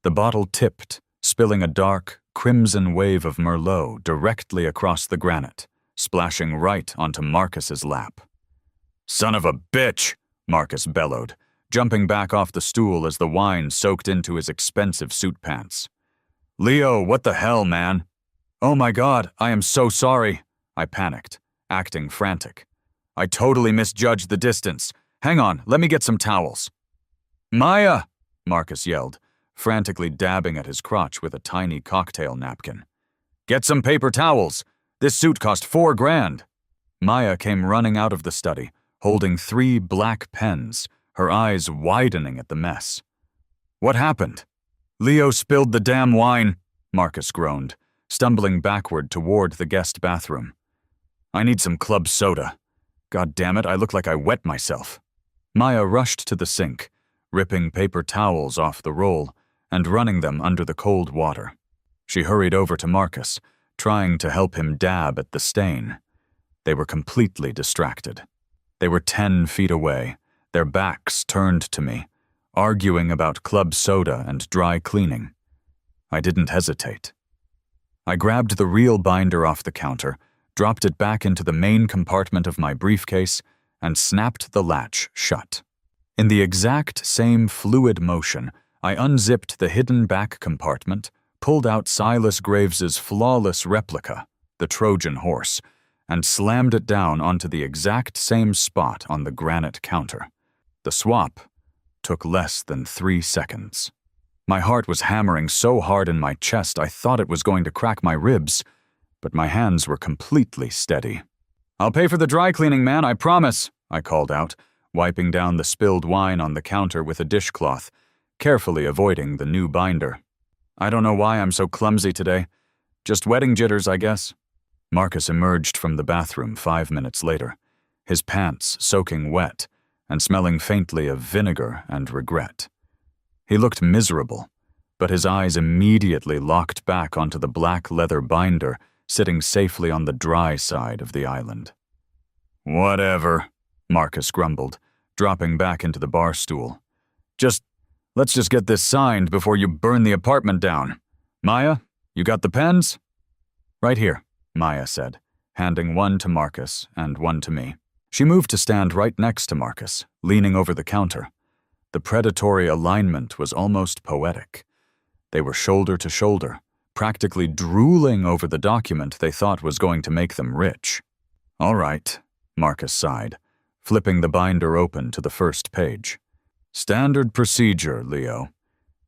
The bottle tipped, spilling a dark, crimson wave of Merlot directly across the granite, splashing right onto Marcus's lap. Son of a bitch, Marcus bellowed, jumping back off the stool as the wine soaked into his expensive suit pants. Leo, what the hell, man? Oh my God, I am so sorry, I panicked, acting frantic. I totally misjudged the distance. Hang on, let me get some towels. Maya, Marcus yelled, frantically dabbing at his crotch with a tiny cocktail napkin. Get some paper towels. This suit cost $4,000. Maya came running out of the study, holding 3 black pens, her eyes widening at the mess. What happened? Leo spilled the damn wine, Marcus groaned, stumbling backward toward the guest bathroom. I need some club soda. God damn it, I look like I wet myself. Maya rushed to the sink, ripping paper towels off the roll and running them under the cold water. She hurried over to Marcus, trying to help him dab at the stain. They were completely distracted. They were 10 feet away, their backs turned to me, arguing about club soda and dry cleaning. I didn't hesitate. I grabbed the real binder off the counter, dropped it back into the main compartment of my briefcase, and snapped the latch shut. In the exact same fluid motion, I unzipped the hidden back compartment, pulled out Silas Graves's flawless replica, the Trojan horse, and slammed it down onto the exact same spot on the granite counter. The swap took less than 3 seconds. My heart was hammering so hard in my chest I thought it was going to crack my ribs, but my hands were completely steady. I'll pay for the dry cleaning, man, I promise, I called out, wiping down the spilled wine on the counter with a dishcloth, carefully avoiding the new binder. I don't know why I'm so clumsy today. Just wedding jitters, I guess. Marcus emerged from the bathroom 5 minutes later, his pants soaking wet and smelling faintly of vinegar and regret. He looked miserable, but his eyes immediately locked back onto the black leather binder sitting safely on the dry side of the island. Whatever, Marcus grumbled, dropping back into the bar stool. Let's just get this signed before you burn the apartment down. Maya, you got the pens? Right here, Maya said, handing one to Marcus and one to me. She moved to stand right next to Marcus, leaning over the counter. The predatory alignment was almost poetic. They were shoulder to shoulder, practically drooling over the document they thought was going to make them rich. All right, Marcus sighed, flipping the binder open to the first page. Standard procedure, Leo.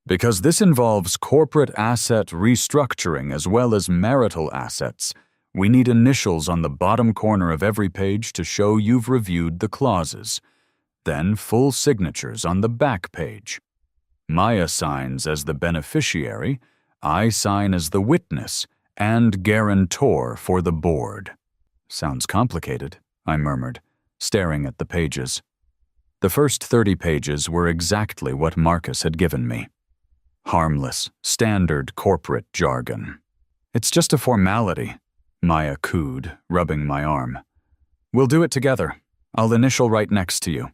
Because this involves corporate asset restructuring as well as marital assets, we need initials on the bottom corner of every page to show you've reviewed the clauses. Then full signatures on the back page. Maya signs as the beneficiary, I sign as the witness and guarantor for the board. Sounds complicated, I murmured, staring at the pages. The first 30 pages were exactly what Marcus had given me. Harmless, standard corporate jargon. It's just a formality, Maya cooed, rubbing my arm. We'll do it together. I'll initial right next to you.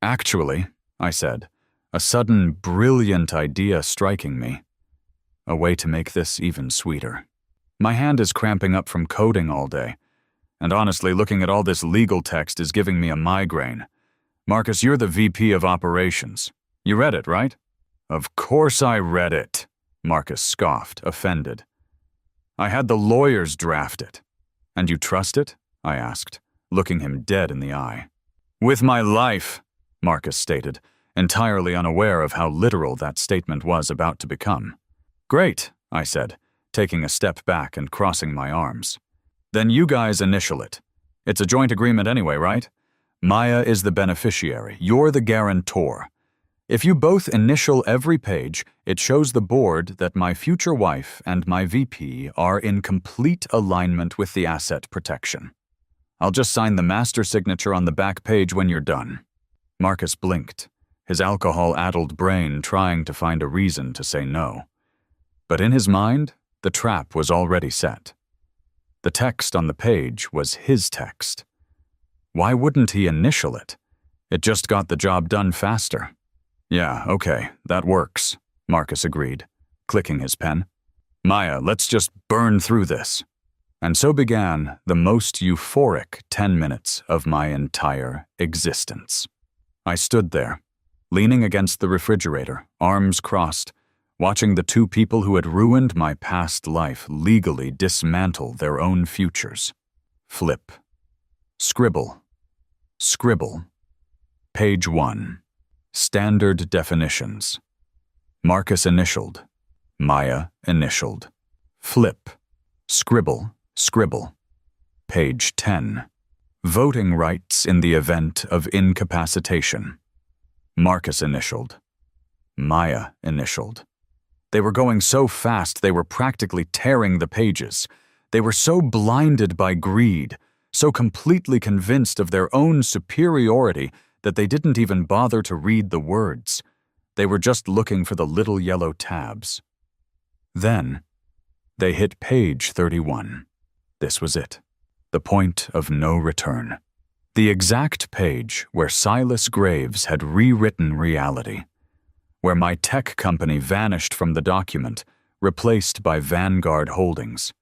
Actually, I said, a sudden brilliant idea striking me. A way to make this even sweeter. My hand is cramping up from coding all day, and honestly, looking at all this legal text is giving me a migraine. Marcus, you're the VP of Operations. You read it, right? Of course I read it, Marcus scoffed, offended. I had the lawyers draft it. And you trust it? I asked, looking him dead in the eye. With my life, Marcus stated, entirely unaware of how literal that statement was about to become. Great, I said, taking a step back and crossing my arms. Then you guys initial it. It's a joint agreement anyway, right? Maya is the beneficiary. You're the guarantor. If you both initial every page, it shows the board that my future wife and my VP are in complete alignment with the asset protection. I'll just sign the master signature on the back page when you're done. Marcus blinked, his alcohol-addled brain trying to find a reason to say no. But in his mind, the trap was already set. The text on the page was his text. Why wouldn't he initial it? It just got the job done faster. Yeah, okay, that works, Marcus agreed, clicking his pen. Maya, let's just burn through this. And so began the most euphoric 10 minutes of my entire existence. I stood there, leaning against the refrigerator, arms crossed, watching the two people who had ruined my past life legally dismantle their own futures. Flip. Scribble. Scribble. Page 1. Standard definitions. Marcus initialed. Maya initialed. Flip. Scribble. Scribble. Page 10. Voting rights in the event of incapacitation. Marcus initialed. Maya initialed. They were going so fast they were practically tearing the pages. They were so blinded by greed, so completely convinced of their own superiority that they didn't even bother to read the words. They were just looking for the little yellow tabs. Then, they hit page 31. This was it. The point of no return. The exact page where Silas Graves had rewritten reality. Where my tech company vanished from the document, replaced by Vanguard Holdings.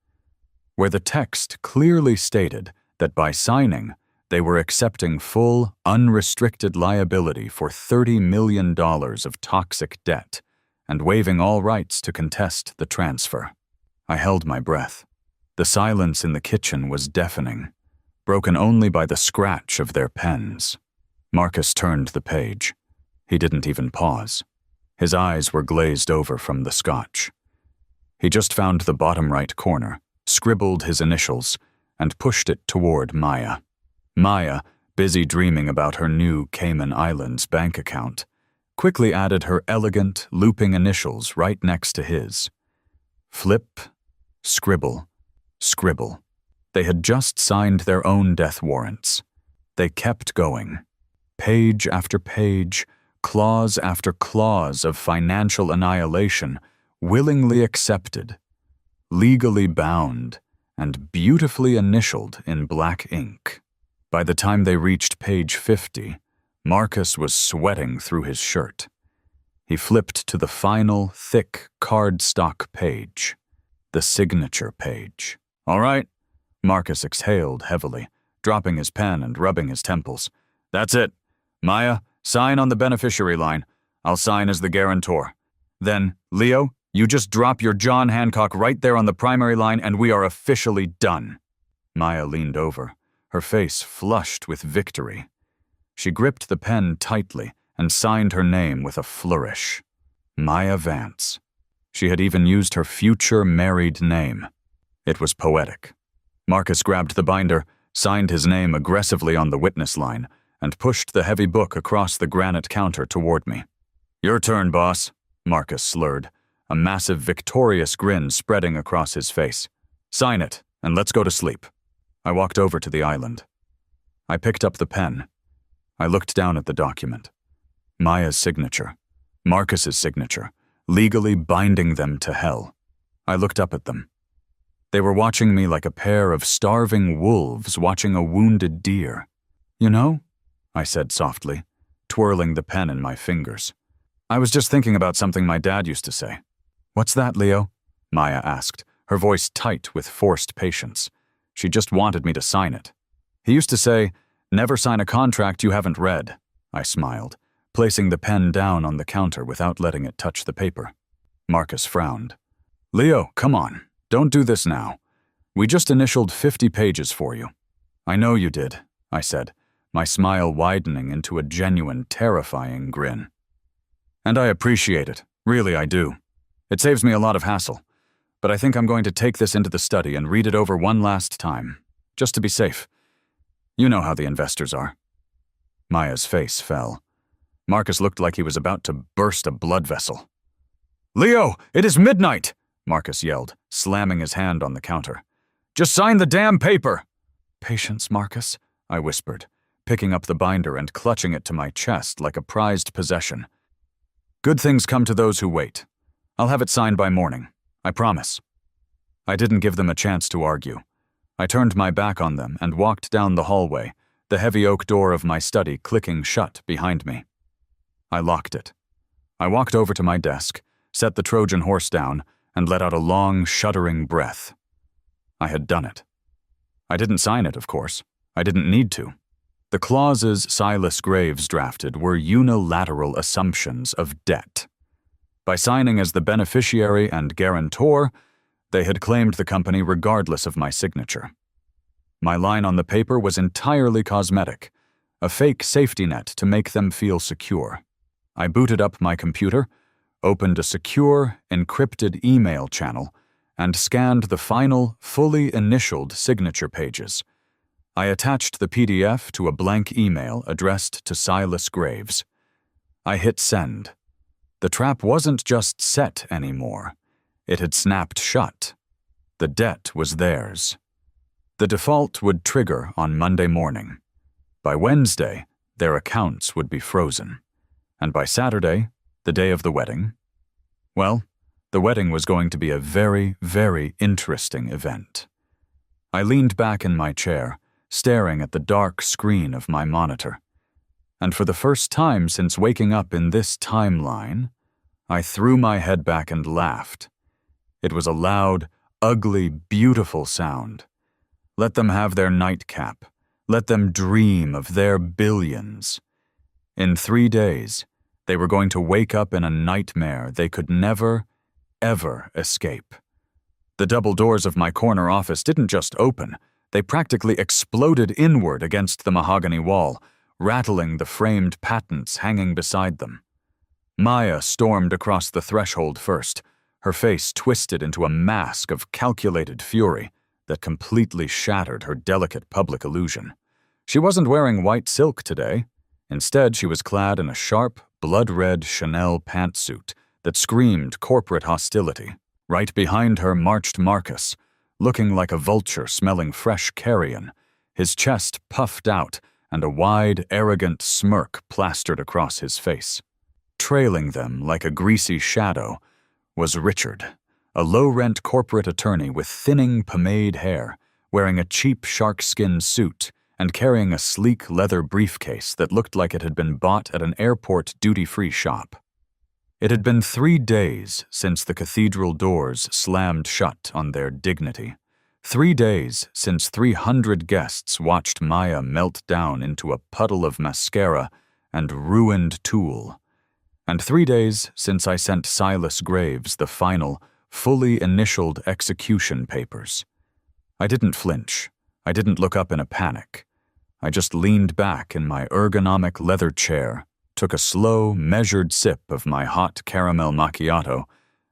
Where the text clearly stated that by signing, they were accepting full, unrestricted liability for $30 million of toxic debt and waiving all rights to contest the transfer. I held my breath. The silence in the kitchen was deafening, broken only by the scratch of their pens. Marcus turned the page. He didn't even pause. His eyes were glazed over from the scotch. He just found the bottom right corner, scribbled his initials, and pushed it toward Maya. Maya, busy dreaming about her new Cayman Islands bank account, quickly added her elegant, looping initials right next to his. Flip, scribble, scribble. They had just signed their own death warrants. They kept going. Page after page, clause after clause of financial annihilation, willingly accepted, legally bound, and beautifully initialed in black ink. By the time they reached page 50, Marcus was sweating through his shirt. He flipped to the final, thick cardstock page, the signature page. All right, Marcus exhaled heavily, dropping his pen and rubbing his temples. That's it. Maya, sign on the beneficiary line. I'll sign as the guarantor. Then, Leo, you just drop your John Hancock right there on the primary line and we are officially done. Maya leaned over, her face flushed with victory. She gripped the pen tightly and signed her name with a flourish. Maya Vance. She had even used her future married name. It was poetic. Marcus grabbed the binder, signed his name aggressively on the witness line, and pushed the heavy book across the granite counter toward me. Your turn, boss, Marcus slurred, a massive victorious grin spreading across his face. Sign it, and let's go to sleep. I walked over to the island. I picked up the pen. I looked down at the document. Maya's signature, Marcus's signature, legally binding them to hell. I looked up at them. They were watching me like a pair of starving wolves watching a wounded deer. You know, I said softly, twirling the pen in my fingers. I was just thinking about something my dad used to say. What's that, Leo? Maya asked, her voice tight with forced patience. She just wanted me to sign it. He used to say, never sign a contract you haven't read. I smiled, placing the pen down on the counter without letting it touch the paper. Marcus frowned. Leo, come on. Don't do this now. We just initialed 50 pages for you. I know you did, I said, my smile widening into a genuine, terrifying grin. And I appreciate it. Really, I do. It saves me a lot of hassle. But I think I'm going to take this into the study and read it over one last time, just to be safe. You know how the investors are. Maya's face fell. Marcus looked like he was about to burst a blood vessel. "Leo, it is midnight!" Marcus yelled, slamming his hand on the counter. "Just sign the damn paper!" "Patience, Marcus," I whispered, picking up the binder and clutching it to my chest like a prized possession. "Good things come to those who wait. I'll have it signed by morning. I promise." I didn't give them a chance to argue. I turned my back on them and walked down the hallway, the heavy oak door of my study clicking shut behind me. I locked it. I walked over to my desk, set the Trojan horse down, and let out a long, shuddering breath. I had done it. I didn't sign it, of course. I didn't need to. The clauses Silas Graves drafted were unilateral assumptions of debt. By signing as the beneficiary and guarantor, they had claimed the company regardless of my signature. My line on the paper was entirely cosmetic, a fake safety net to make them feel secure. I booted up my computer, opened a secure, encrypted email channel, and scanned the final, fully initialed signature pages. I attached the PDF to a blank email addressed to Silas Graves. I hit send. The trap wasn't just set anymore. It had snapped shut. The debt was theirs. The default would trigger on Monday morning. By Wednesday, their accounts would be frozen. And by Saturday, the day of the wedding, well, the wedding was going to be a very, very interesting event. I leaned back in my chair, staring at the dark screen of my monitor. And for the first time since waking up in this timeline, I threw my head back and laughed. It was a loud, ugly, beautiful sound. Let them have their nightcap. Let them dream of their billions. In 3 days, they were going to wake up in a nightmare they could never, ever escape. The double doors of my corner office didn't just open, they practically exploded inward against the mahogany wall, rattling the framed patents hanging beside them. Maya stormed across the threshold first, her face twisted into a mask of calculated fury that completely shattered her delicate public illusion. She wasn't wearing white silk today. Instead, she was clad in a sharp, blood-red Chanel pantsuit that screamed corporate hostility. Right behind her marched Marcus, looking like a vulture smelling fresh carrion, his chest puffed out and a wide, arrogant smirk plastered across his face. Trailing them like a greasy shadow was Richard, a low-rent corporate attorney with thinning pomade hair, wearing a cheap sharkskin suit and carrying a sleek leather briefcase that looked like it had been bought at an airport duty-free shop. It had been 3 days since the cathedral doors slammed shut on their dignity. 3 days since 300 guests watched Maya melt down into a puddle of mascara and ruined tulle. And 3 days since I sent Silas Graves the final, fully initialed execution papers. I didn't flinch. I didn't look up in a panic. I just leaned back in my ergonomic leather chair, took a slow, measured sip of my hot caramel macchiato,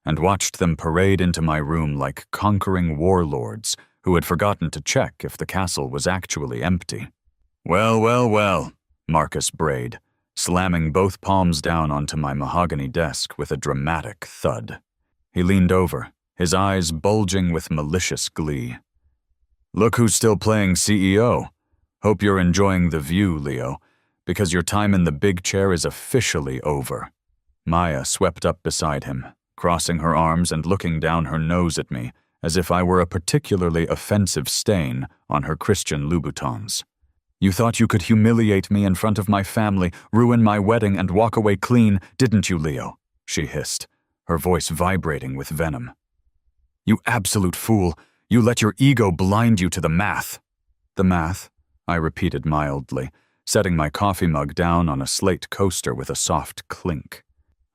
and watched them parade into my room like conquering warlords who had forgotten to check if the castle was actually empty. "Well, well, well," Marcus brayed, slamming both palms down onto my mahogany desk with a dramatic thud. He leaned over, his eyes bulging with malicious glee. "Look who's still playing CEO. Hope you're enjoying the view, Leo, because your time in the big chair is officially over." Maya swept up beside him, crossing her arms and looking down her nose at me as if I were a particularly offensive stain on her Christian Louboutins. "You thought you could humiliate me in front of my family, ruin my wedding, and walk away clean, didn't you, Leo?" she hissed, her voice vibrating with venom. "You absolute fool. You let your ego blind you to the math." "The math?" I repeated mildly, setting my coffee mug down on a slate coaster with a soft clink.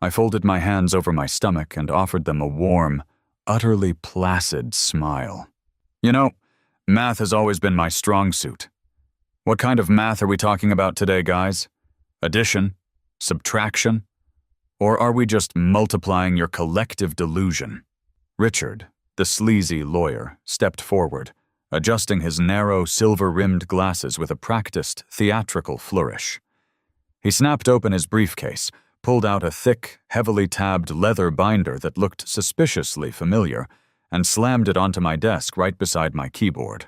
I folded my hands over my stomach and offered them a warm, utterly placid smile. You know, math has always been my strong suit. What kind of math are we talking about today, guys? Addition? Subtraction? Or are we just multiplying your collective delusion? Richard, the sleazy lawyer, stepped forward, adjusting his narrow, silver-rimmed glasses with a practiced, theatrical flourish. He snapped open his briefcase, pulled out a thick, heavily tabbed leather binder that looked suspiciously familiar, and slammed it onto my desk right beside my keyboard.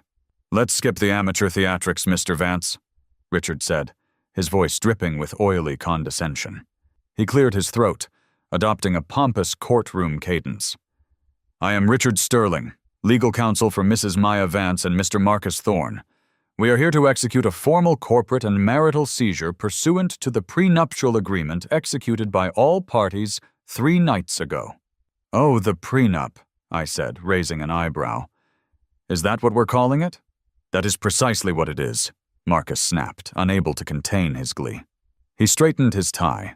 "Let's skip the amateur theatrics, Mr. Vance," Richard said, his voice dripping with oily condescension. He cleared his throat, adopting a pompous courtroom cadence. "I am Richard Sterling, legal counsel for Mrs. Maya Vance and Mr. Marcus Thorne. We are here to execute a formal corporate and marital seizure pursuant to the prenuptial agreement executed by all parties 3 nights ago." "Oh, the prenup," I said, raising an eyebrow. "Is that what we're calling it?" "That is precisely what it is," Marcus snapped, unable to contain his glee. He straightened his tie,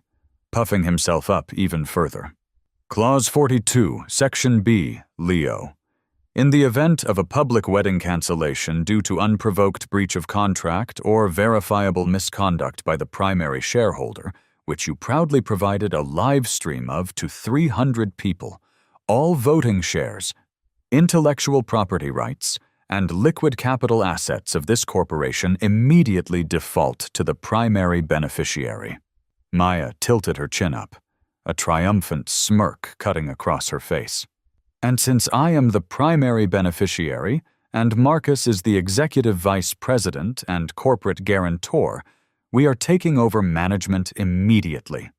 puffing himself up even further. "Clause 42, Section B, Leo. In the event of a public wedding cancellation due to unprovoked breach of contract or verifiable misconduct by the primary shareholder, which you proudly provided a live stream of to 300 people, all voting shares, intellectual property rights, and liquid capital assets of this corporation immediately default to the primary beneficiary." Maya tilted her chin up, a triumphant smirk cutting across her face. "And since I am the primary beneficiary and Marcus is the executive vice president and corporate guarantor, we are taking over management immediately.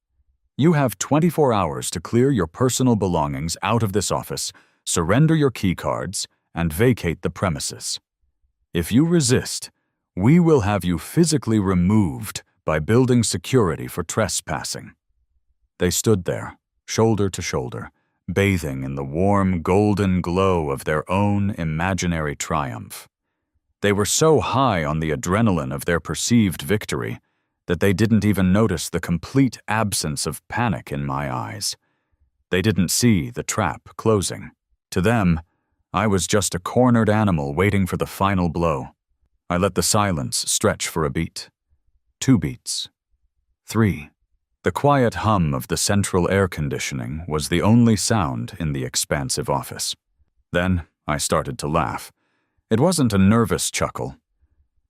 You have 24 hours to clear your personal belongings out of this office, surrender your key cards, and vacate the premises. If you resist, we will have you physically removed by building security for trespassing." They stood there, shoulder to shoulder, bathing in the warm, golden glow of their own imaginary triumph. They were so high on the adrenaline of their perceived victory that they didn't even notice the complete absence of panic in my eyes. They didn't see the trap closing. To them, I was just a cornered animal waiting for the final blow. I let the silence stretch for a beat. 2 beats. 3. The quiet hum of the central air conditioning was the only sound in the expansive office. Then I started to laugh. It wasn't a nervous chuckle.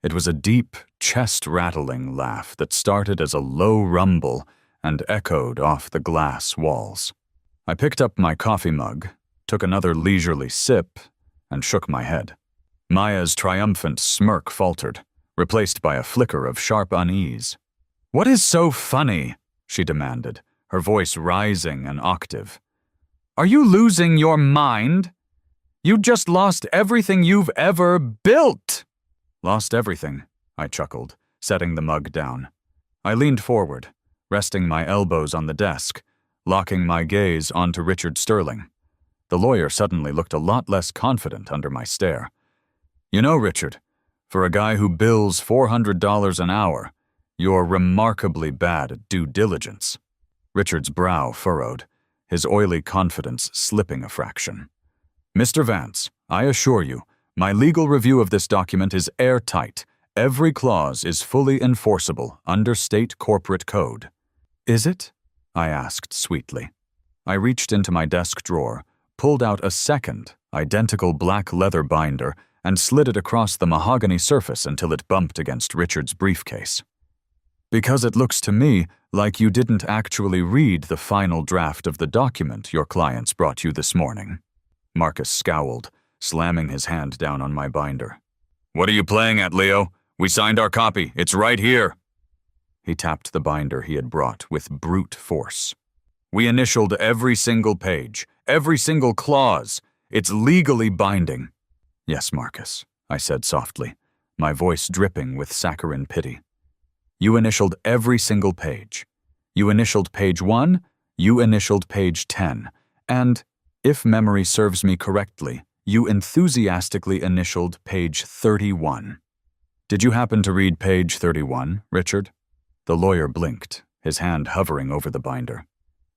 It was a deep, chest-rattling laugh that started as a low rumble and echoed off the glass walls. I picked up my coffee mug, took another leisurely sip, and shook my head. Maya's triumphant smirk faltered, replaced by a flicker of sharp unease. "What is so funny?" she demanded, her voice rising an octave. "Are you losing your mind? You just lost everything you've ever built." "Lost everything," I chuckled, setting the mug down. I leaned forward, resting my elbows on the desk, locking my gaze onto Richard Sterling. The lawyer suddenly looked a lot less confident under my stare. "You know, Richard, for a guy who bills $400 an hour, you're remarkably bad at due diligence." Richard's brow furrowed, his oily confidence slipping a fraction. "Mr. Vance, I assure you, my legal review of this document is airtight. Every clause is fully enforceable under state corporate code." "Is it?" I asked sweetly. I reached into my desk drawer, pulled out a second, identical black leather binder, and slid it across the mahogany surface until it bumped against Richard's briefcase. "Because it looks to me like you didn't actually read the final draft of the document your clients brought you this morning." Marcus scowled, slamming his hand down on my binder. "What are you playing at, Leo? We signed our copy. It's right here." He tapped the binder he had brought with brute force. "We initialed every single page, every single clause. It's legally binding." "Yes, Marcus," I said softly, my voice dripping with saccharine pity. "You initialed every single page. You initialed page 1, you initialed page 10, and, if memory serves me correctly, you enthusiastically initialed page 31. Did you happen to read page 31, Richard?" The lawyer blinked, his hand hovering over the binder.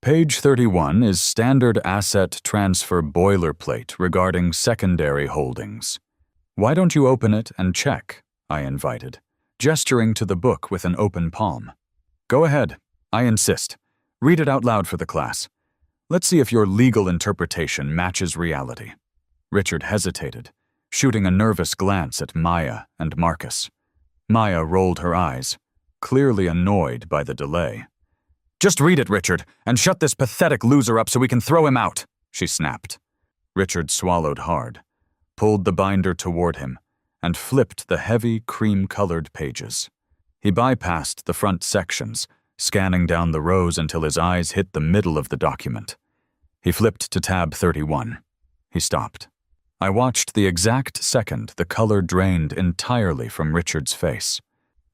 Page 31 is standard asset transfer boilerplate regarding secondary holdings. Why don't you open it and check? I invited, gesturing to the book with an open palm. Go ahead. I insist. Read it out loud for the class. Let's see if your legal interpretation matches reality. Richard hesitated, shooting a nervous glance at Maya and Marcus. Maya rolled her eyes, clearly annoyed by the delay. Just read it, Richard, and shut this pathetic loser up so we can throw him out, she snapped. Richard swallowed hard, pulled the binder toward him, and flipped the heavy, cream-colored pages. He bypassed the front sections, scanning down the rows until his eyes hit the middle of the document. He flipped to tab 31. He stopped. I watched the exact second the color drained entirely from Richard's face.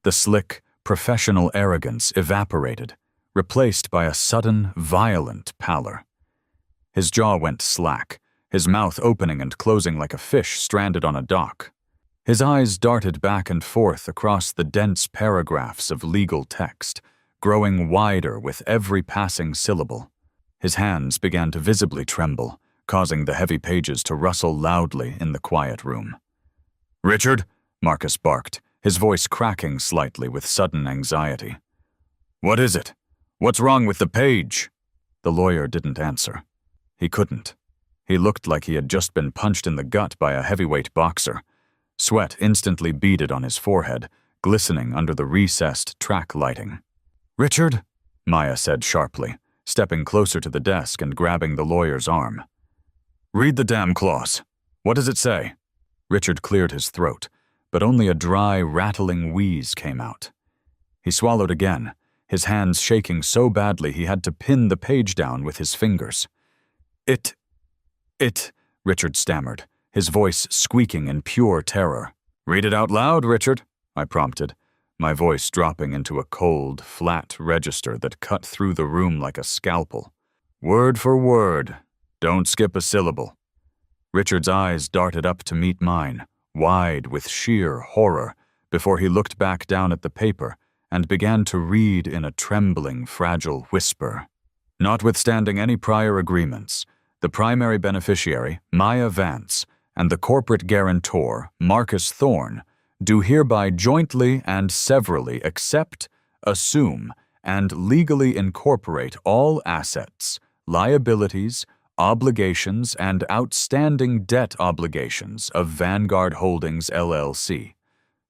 The slick, professional arrogance evaporated, replaced by a sudden, violent pallor. His jaw went slack, his mouth opening and closing like a fish stranded on a dock. His eyes darted back and forth across the dense paragraphs of legal text, growing wider with every passing syllable. His hands began to visibly tremble, causing the heavy pages to rustle loudly in the quiet room. "Richard," Marcus barked, his voice cracking slightly with sudden anxiety. "What is it? What's wrong with the page?" The lawyer didn't answer. He couldn't. He looked like he had just been punched in the gut by a heavyweight boxer. Sweat instantly beaded on his forehead, glistening under the recessed track lighting. "Richard," Maya said sharply, stepping closer to the desk and grabbing the lawyer's arm. "Read the damn clause. What does it say?" Richard cleared his throat, but only a dry, rattling wheeze came out. He swallowed again, his hands shaking so badly he had to pin the page down with his fingers. It, Richard stammered, his voice squeaking in pure terror. "Read it out loud, Richard," I prompted, my voice dropping into a cold, flat register that cut through the room like a scalpel. "Word for word. Don't skip a syllable." Richard's eyes darted up to meet mine, wide with sheer horror, before he looked back down at the paper and began to read in a trembling, fragile whisper. "Notwithstanding any prior agreements, the primary beneficiary, Maya Vance, and the corporate guarantor, Marcus Thorne, do hereby jointly and severally accept, assume, and legally incorporate all assets, liabilities, obligations, and outstanding debt obligations of Vanguard Holdings, LLC,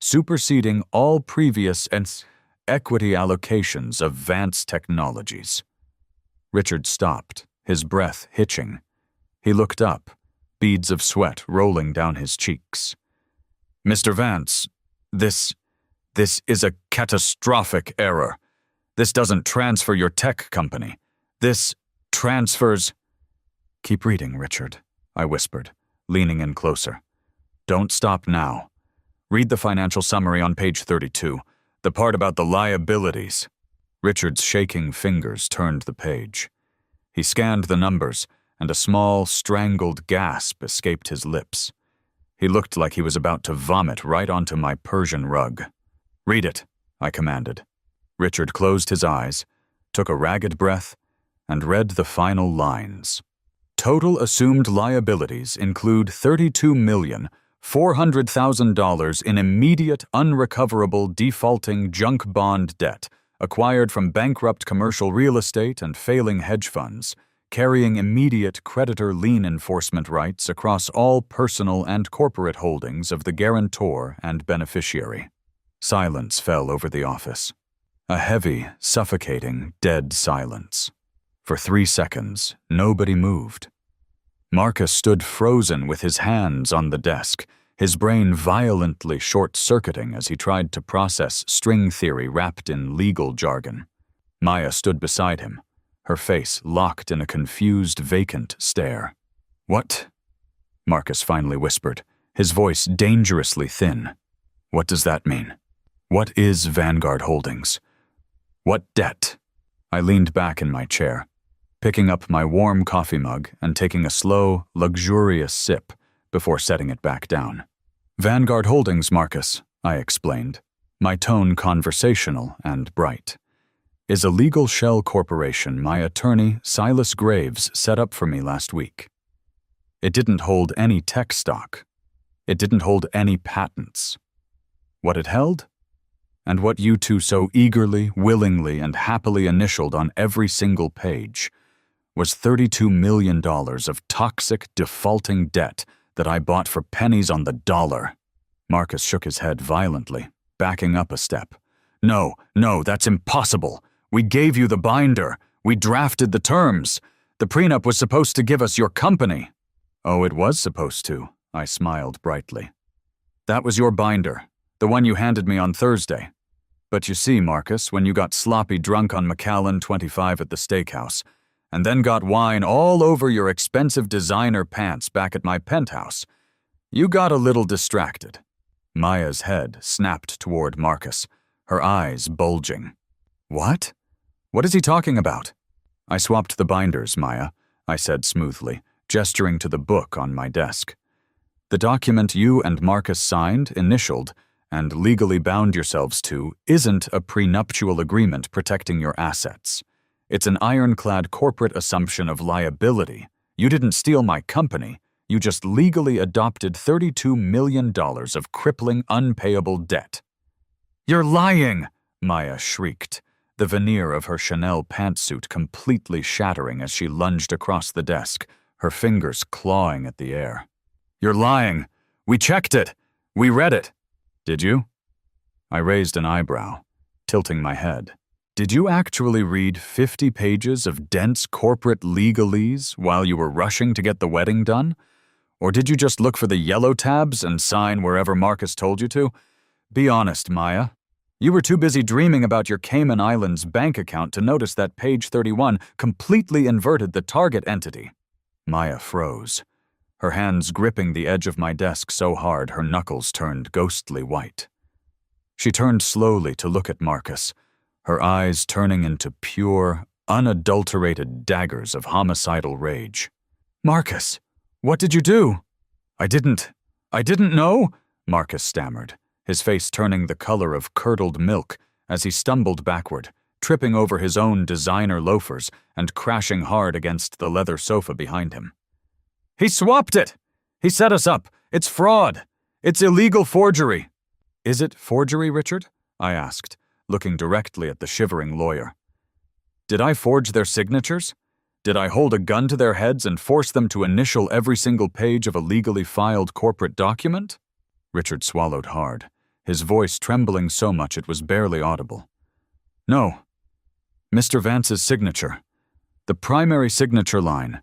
superseding all previous equity allocations of Vance Technologies." Richard stopped, his breath hitching. He looked up, beads of sweat rolling down his cheeks. "Mr. Vance, this is a catastrophic error. This doesn't transfer your tech company. This transfers—" "Keep reading, Richard," I whispered, leaning in closer. "Don't stop now. Read the financial summary on page 32, the part about the liabilities." Richard's shaking fingers turned the page. He scanned the numbers, and a small, strangled gasp escaped his lips. He looked like he was about to vomit right onto my Persian rug. "Read it," I commanded. Richard closed his eyes, took a ragged breath, and read the final lines. "Total assumed liabilities include $32,400,000 in immediate unrecoverable defaulting junk bond debt acquired from bankrupt commercial real estate and failing hedge funds, carrying immediate creditor lien enforcement rights across all personal and corporate holdings of the guarantor and beneficiary." Silence fell over the office. A heavy, suffocating, dead silence. For 3 seconds, nobody moved. Marcus stood frozen with his hands on the desk, his brain violently short-circuiting as he tried to process string theory wrapped in legal jargon. Maya stood beside him, her face locked in a confused, vacant stare. "What?" Marcus finally whispered, his voice dangerously thin. "What does that mean? What is Vanguard Holdings? What debt?" I leaned back in my chair, picking up my warm coffee mug and taking a slow, luxurious sip before setting it back down. "Vanguard Holdings, Marcus," I explained, my tone conversational and bright, is a legal shell corporation my attorney, Silas Graves, set up for me last week. It didn't hold any tech stock. It didn't hold any patents. What it held? And what you two so eagerly, willingly, and happily initialed on every single page was $32 million of toxic, defaulting debt that I bought for pennies on the dollar. Marcus shook his head violently, backing up a step. No, that's impossible. We gave you the binder. We drafted the terms. The prenup was supposed to give us your company. Oh, it was supposed to, I smiled brightly. That was your binder, the one you handed me on Thursday. But you see, Marcus, when you got sloppy drunk on McAllen 25 at the steakhouse, and then got wine all over your expensive designer pants back at my penthouse, you got a little distracted. Maya's head snapped toward Marcus, her eyes bulging. What? What is he talking about? I swapped the binders, Maya, I said smoothly, gesturing to the book on my desk. The document you and Marcus signed, initialed, and legally bound yourselves to isn't a prenuptial agreement protecting your assets. It's an ironclad corporate assumption of liability. You didn't steal my company. You just legally adopted $32 million of crippling, unpayable debt. You're lying, Maya shrieked, the veneer of her Chanel pantsuit completely shattering as she lunged across the desk, her fingers clawing at the air. You're lying. We checked it. We read it. Did you? I raised an eyebrow, tilting my head. Did you actually read 50 pages of dense corporate legalese while you were rushing to get the wedding done? Or did you just look for the yellow tabs and sign wherever Marcus told you to? Be honest, Maya. You were too busy dreaming about your Cayman Islands bank account to notice that page 31 completely inverted the target entity. Maya froze, her hands gripping the edge of my desk so hard her knuckles turned ghostly white. She turned slowly to look at Marcus, her eyes turning into pure, unadulterated daggers of homicidal rage. Marcus, what did you do? I didn't know, Marcus stammered, his face turning the color of curdled milk as he stumbled backward, tripping over his own designer loafers and crashing hard against the leather sofa behind him. He swapped it! He set us up! It's fraud! It's illegal forgery! Is it forgery, Richard? I asked, looking directly at the shivering lawyer. Did I forge their signatures? Did I hold a gun to their heads and force them to initial every single page of a legally filed corporate document? Richard swallowed hard, his voice trembling so much it was barely audible. No. Mr. Vance's signature, the primary signature line,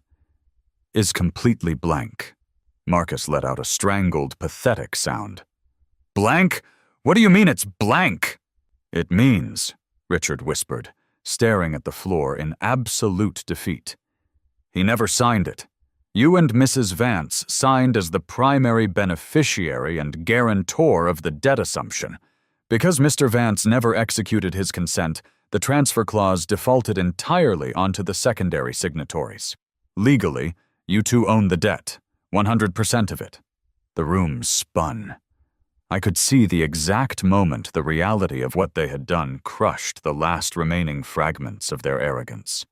is completely blank. Marcus let out a strangled, pathetic sound. Blank? What do you mean it's blank? It means, Richard whispered, staring at the floor in absolute defeat. He never signed it. You and Mrs. Vance signed as the primary beneficiary and guarantor of the debt assumption. Because Mr. Vance never executed his consent, the transfer clause defaulted entirely onto the secondary signatories. Legally, you two own the debt, 100% of it. The room spun. I could see the exact moment the reality of what they had done crushed the last remaining fragments of their arrogance.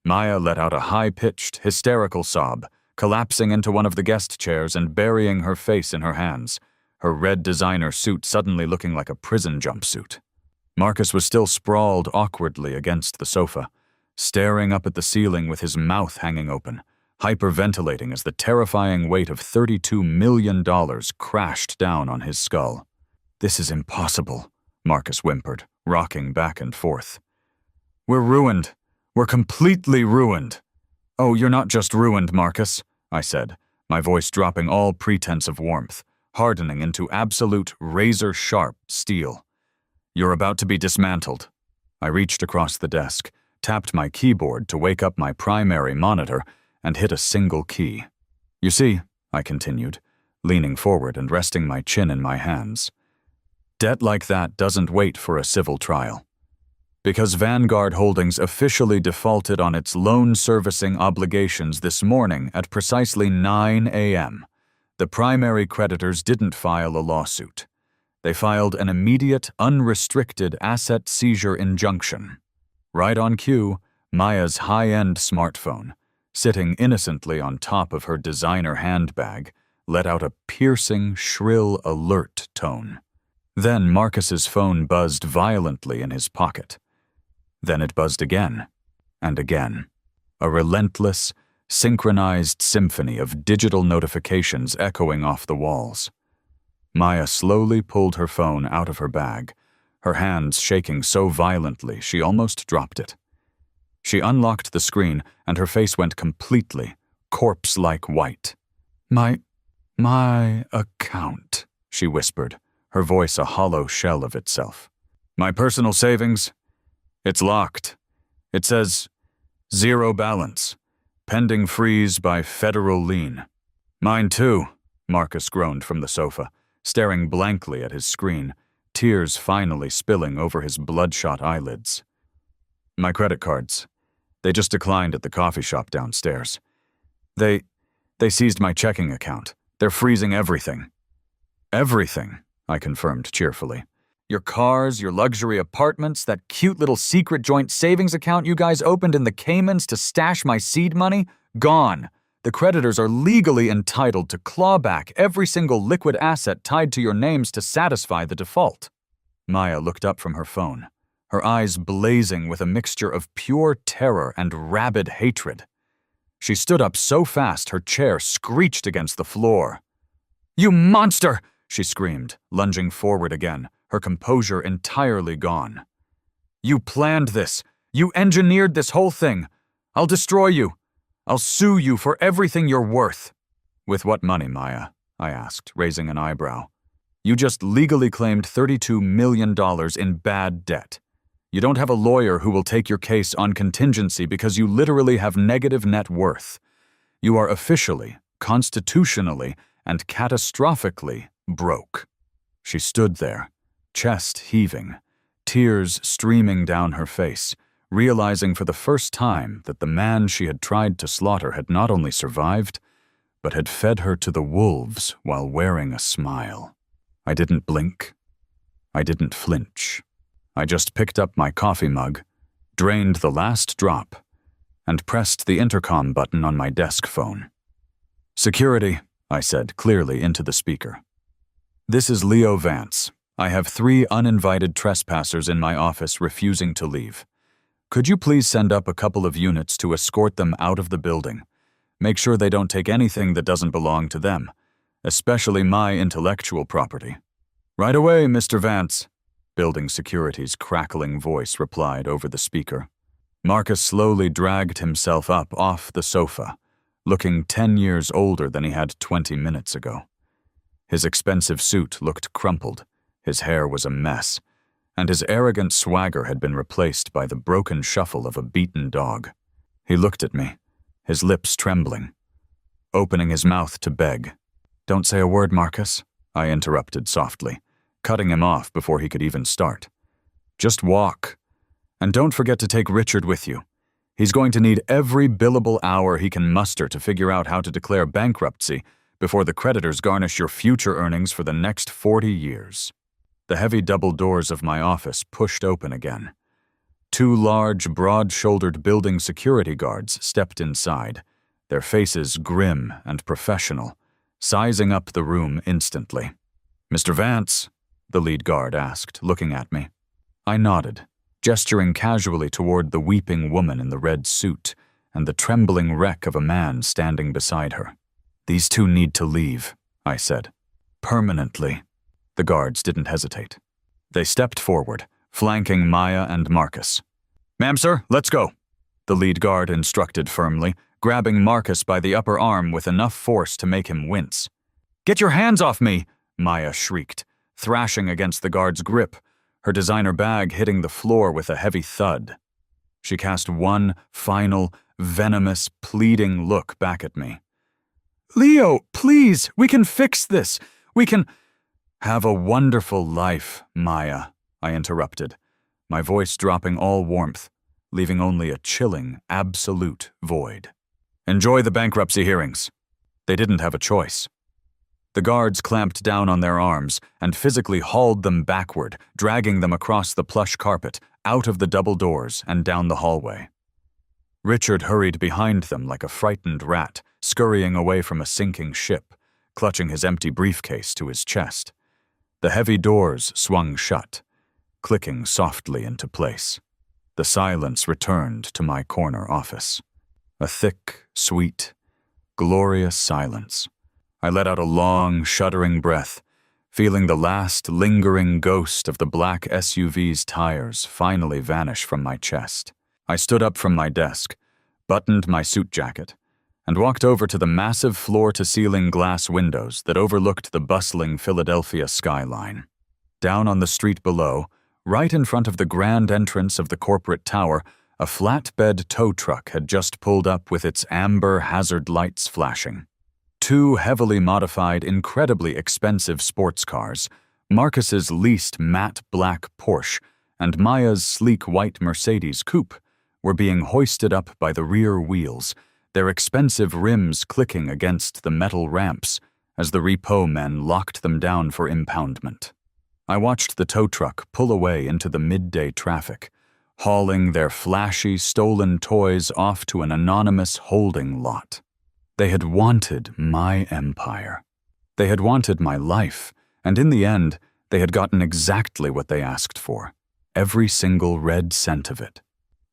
Maya let out a high-pitched, hysterical sob, collapsing into one of the guest chairs and burying her face in her hands, her red designer suit suddenly looking like a prison jumpsuit. Marcus was still sprawled awkwardly against the sofa, staring up at the ceiling with his mouth hanging open, hyperventilating as the terrifying weight of $32 million crashed down on his skull. This is impossible, Marcus whimpered, rocking back and forth. We're ruined. We're completely ruined. Oh, you're not just ruined, Marcus, I said, my voice dropping all pretense of warmth, hardening into absolute razor-sharp steel. You're about to be dismantled. I reached across the desk, tapped my keyboard to wake up my primary monitor, and hit a single key. You see, I continued, leaning forward and resting my chin in my hands, debt like that doesn't wait for a civil trial. Because Vanguard Holdings officially defaulted on its loan servicing obligations this morning at precisely 9 a.m., the primary creditors didn't file a lawsuit. They filed an immediate, unrestricted asset seizure injunction. Right on cue, Maya's high-end smartphone, sitting innocently on top of her designer handbag, let out a piercing, shrill alert tone. Then Marcus's phone buzzed violently in his pocket. Then it buzzed again, and again. A relentless, synchronized symphony of digital notifications echoing off the walls. Maya slowly pulled her phone out of her bag, her hands shaking so violently she almost dropped it. She unlocked the screen, and her face went completely, corpse-like white. My account, she whispered, her voice a hollow shell of itself. My personal savings? It's locked. It says, 0 balance. Pending freeze by federal lien. Mine too, Marcus groaned from the sofa, staring blankly at his screen, tears finally spilling over his bloodshot eyelids. My credit cards. They just declined at the coffee shop downstairs. They seized my checking account. They're freezing everything. Everything, I confirmed cheerfully. Your cars, your luxury apartments, that cute little secret joint savings account you guys opened in the Caymans to stash my seed money? Gone. The creditors are legally entitled to claw back every single liquid asset tied to your names to satisfy the default. Maya looked up from her phone, her eyes blazing with a mixture of pure terror and rabid hatred. She stood up so fast her chair screeched against the floor. You monster! She screamed, lunging forward again, her composure entirely gone. You planned this. You engineered this whole thing. I'll destroy you. I'll sue you for everything you're worth. With what money, Maya? I asked, raising an eyebrow. You just legally claimed $32 million in bad debt. You don't have a lawyer who will take your case on contingency because you literally have negative net worth. You are officially, constitutionally, and catastrophically broke. She stood there, chest heaving, tears streaming down her face, realizing for the first time that the man she had tried to slaughter had not only survived, but had fed her to the wolves while wearing a smile. I didn't blink. I didn't flinch. I just picked up my coffee mug, drained the last drop, and pressed the intercom button on my desk phone. Security, I said clearly into the speaker. This is Leo Vance. I have 3 uninvited trespassers in my office refusing to leave. Could you please send up a couple of units to escort them out of the building? Make sure they don't take anything that doesn't belong to them, especially my intellectual property. Right away, Mr. Vance, building security's crackling voice replied over the speaker. Marcus slowly dragged himself up off the sofa, looking 10 years older than he had 20 minutes ago. His expensive suit looked crumpled, his hair was a mess, and his arrogant swagger had been replaced by the broken shuffle of a beaten dog. He looked at me, his lips trembling, opening his mouth to beg. Don't say a word, Marcus, I interrupted softly, cutting him off before he could even start. Just walk. And don't forget to take Richard with you. He's going to need every billable hour he can muster to figure out how to declare bankruptcy before the creditors garnish your future earnings for the next 40 years. The heavy double doors of my office pushed open again. 2 large, broad-shouldered building security guards stepped inside, their faces grim and professional, sizing up the room instantly. Mr. Vance, the lead guard asked, looking at me. I nodded, gesturing casually toward the weeping woman in the red suit and the trembling wreck of a man standing beside her. These 2 need to leave, I said. Permanently. The guards didn't hesitate. They stepped forward, flanking Maya and Marcus. Ma'am, sir, let's go, the lead guard instructed firmly, grabbing Marcus by the upper arm with enough force to make him wince. Get your hands off me, Maya shrieked, thrashing against the guard's grip, her designer bag hitting the floor with a heavy thud. She cast one final, venomous, pleading look back at me. Leo, please, we can fix this. We can... Have a wonderful life, Maya, I interrupted, my voice dropping all warmth, leaving only a chilling, absolute void. Enjoy the bankruptcy hearings. They didn't have a choice. The guards clamped down on their arms and physically hauled them backward, dragging them across the plush carpet, out of the double doors and down the hallway. Richard hurried behind them like a frightened rat, scurrying away from a sinking ship, clutching his empty briefcase to his chest. The heavy doors swung shut, clicking softly into place. The silence returned to my corner office. A thick, sweet, glorious silence. I let out a long, shuddering breath, feeling the last lingering ghost of the black SUV's tires finally vanish from my chest. I stood up from my desk, buttoned my suit jacket, and walked over to the massive floor-to-ceiling glass windows that overlooked the bustling Philadelphia skyline. Down on the street below, right in front of the grand entrance of the corporate tower, a flatbed tow truck had just pulled up with its amber hazard lights flashing. Two heavily modified, incredibly expensive sports cars, Marcus's leased matte black Porsche and Maya's sleek white Mercedes coupe, were being hoisted up by the rear wheels, their expensive rims clicking against the metal ramps as the repo men locked them down for impoundment. I watched the tow truck pull away into the midday traffic, hauling their flashy, stolen toys off to an anonymous holding lot. They had wanted my empire. They had wanted my life, and in the end, they had gotten exactly what they asked for, every single red cent of it.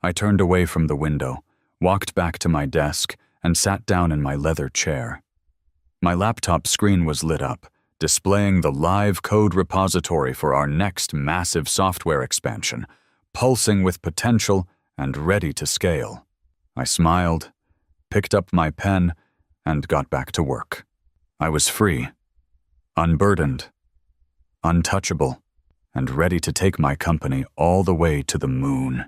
I turned away from the window, walked back to my desk, and sat down in my leather chair. My laptop screen was lit up, displaying the live code repository for our next massive software expansion, pulsing with potential and ready to scale. I smiled, picked up my pen, and got back to work. I was free, unburdened, untouchable, and ready to take my company all the way to the moon.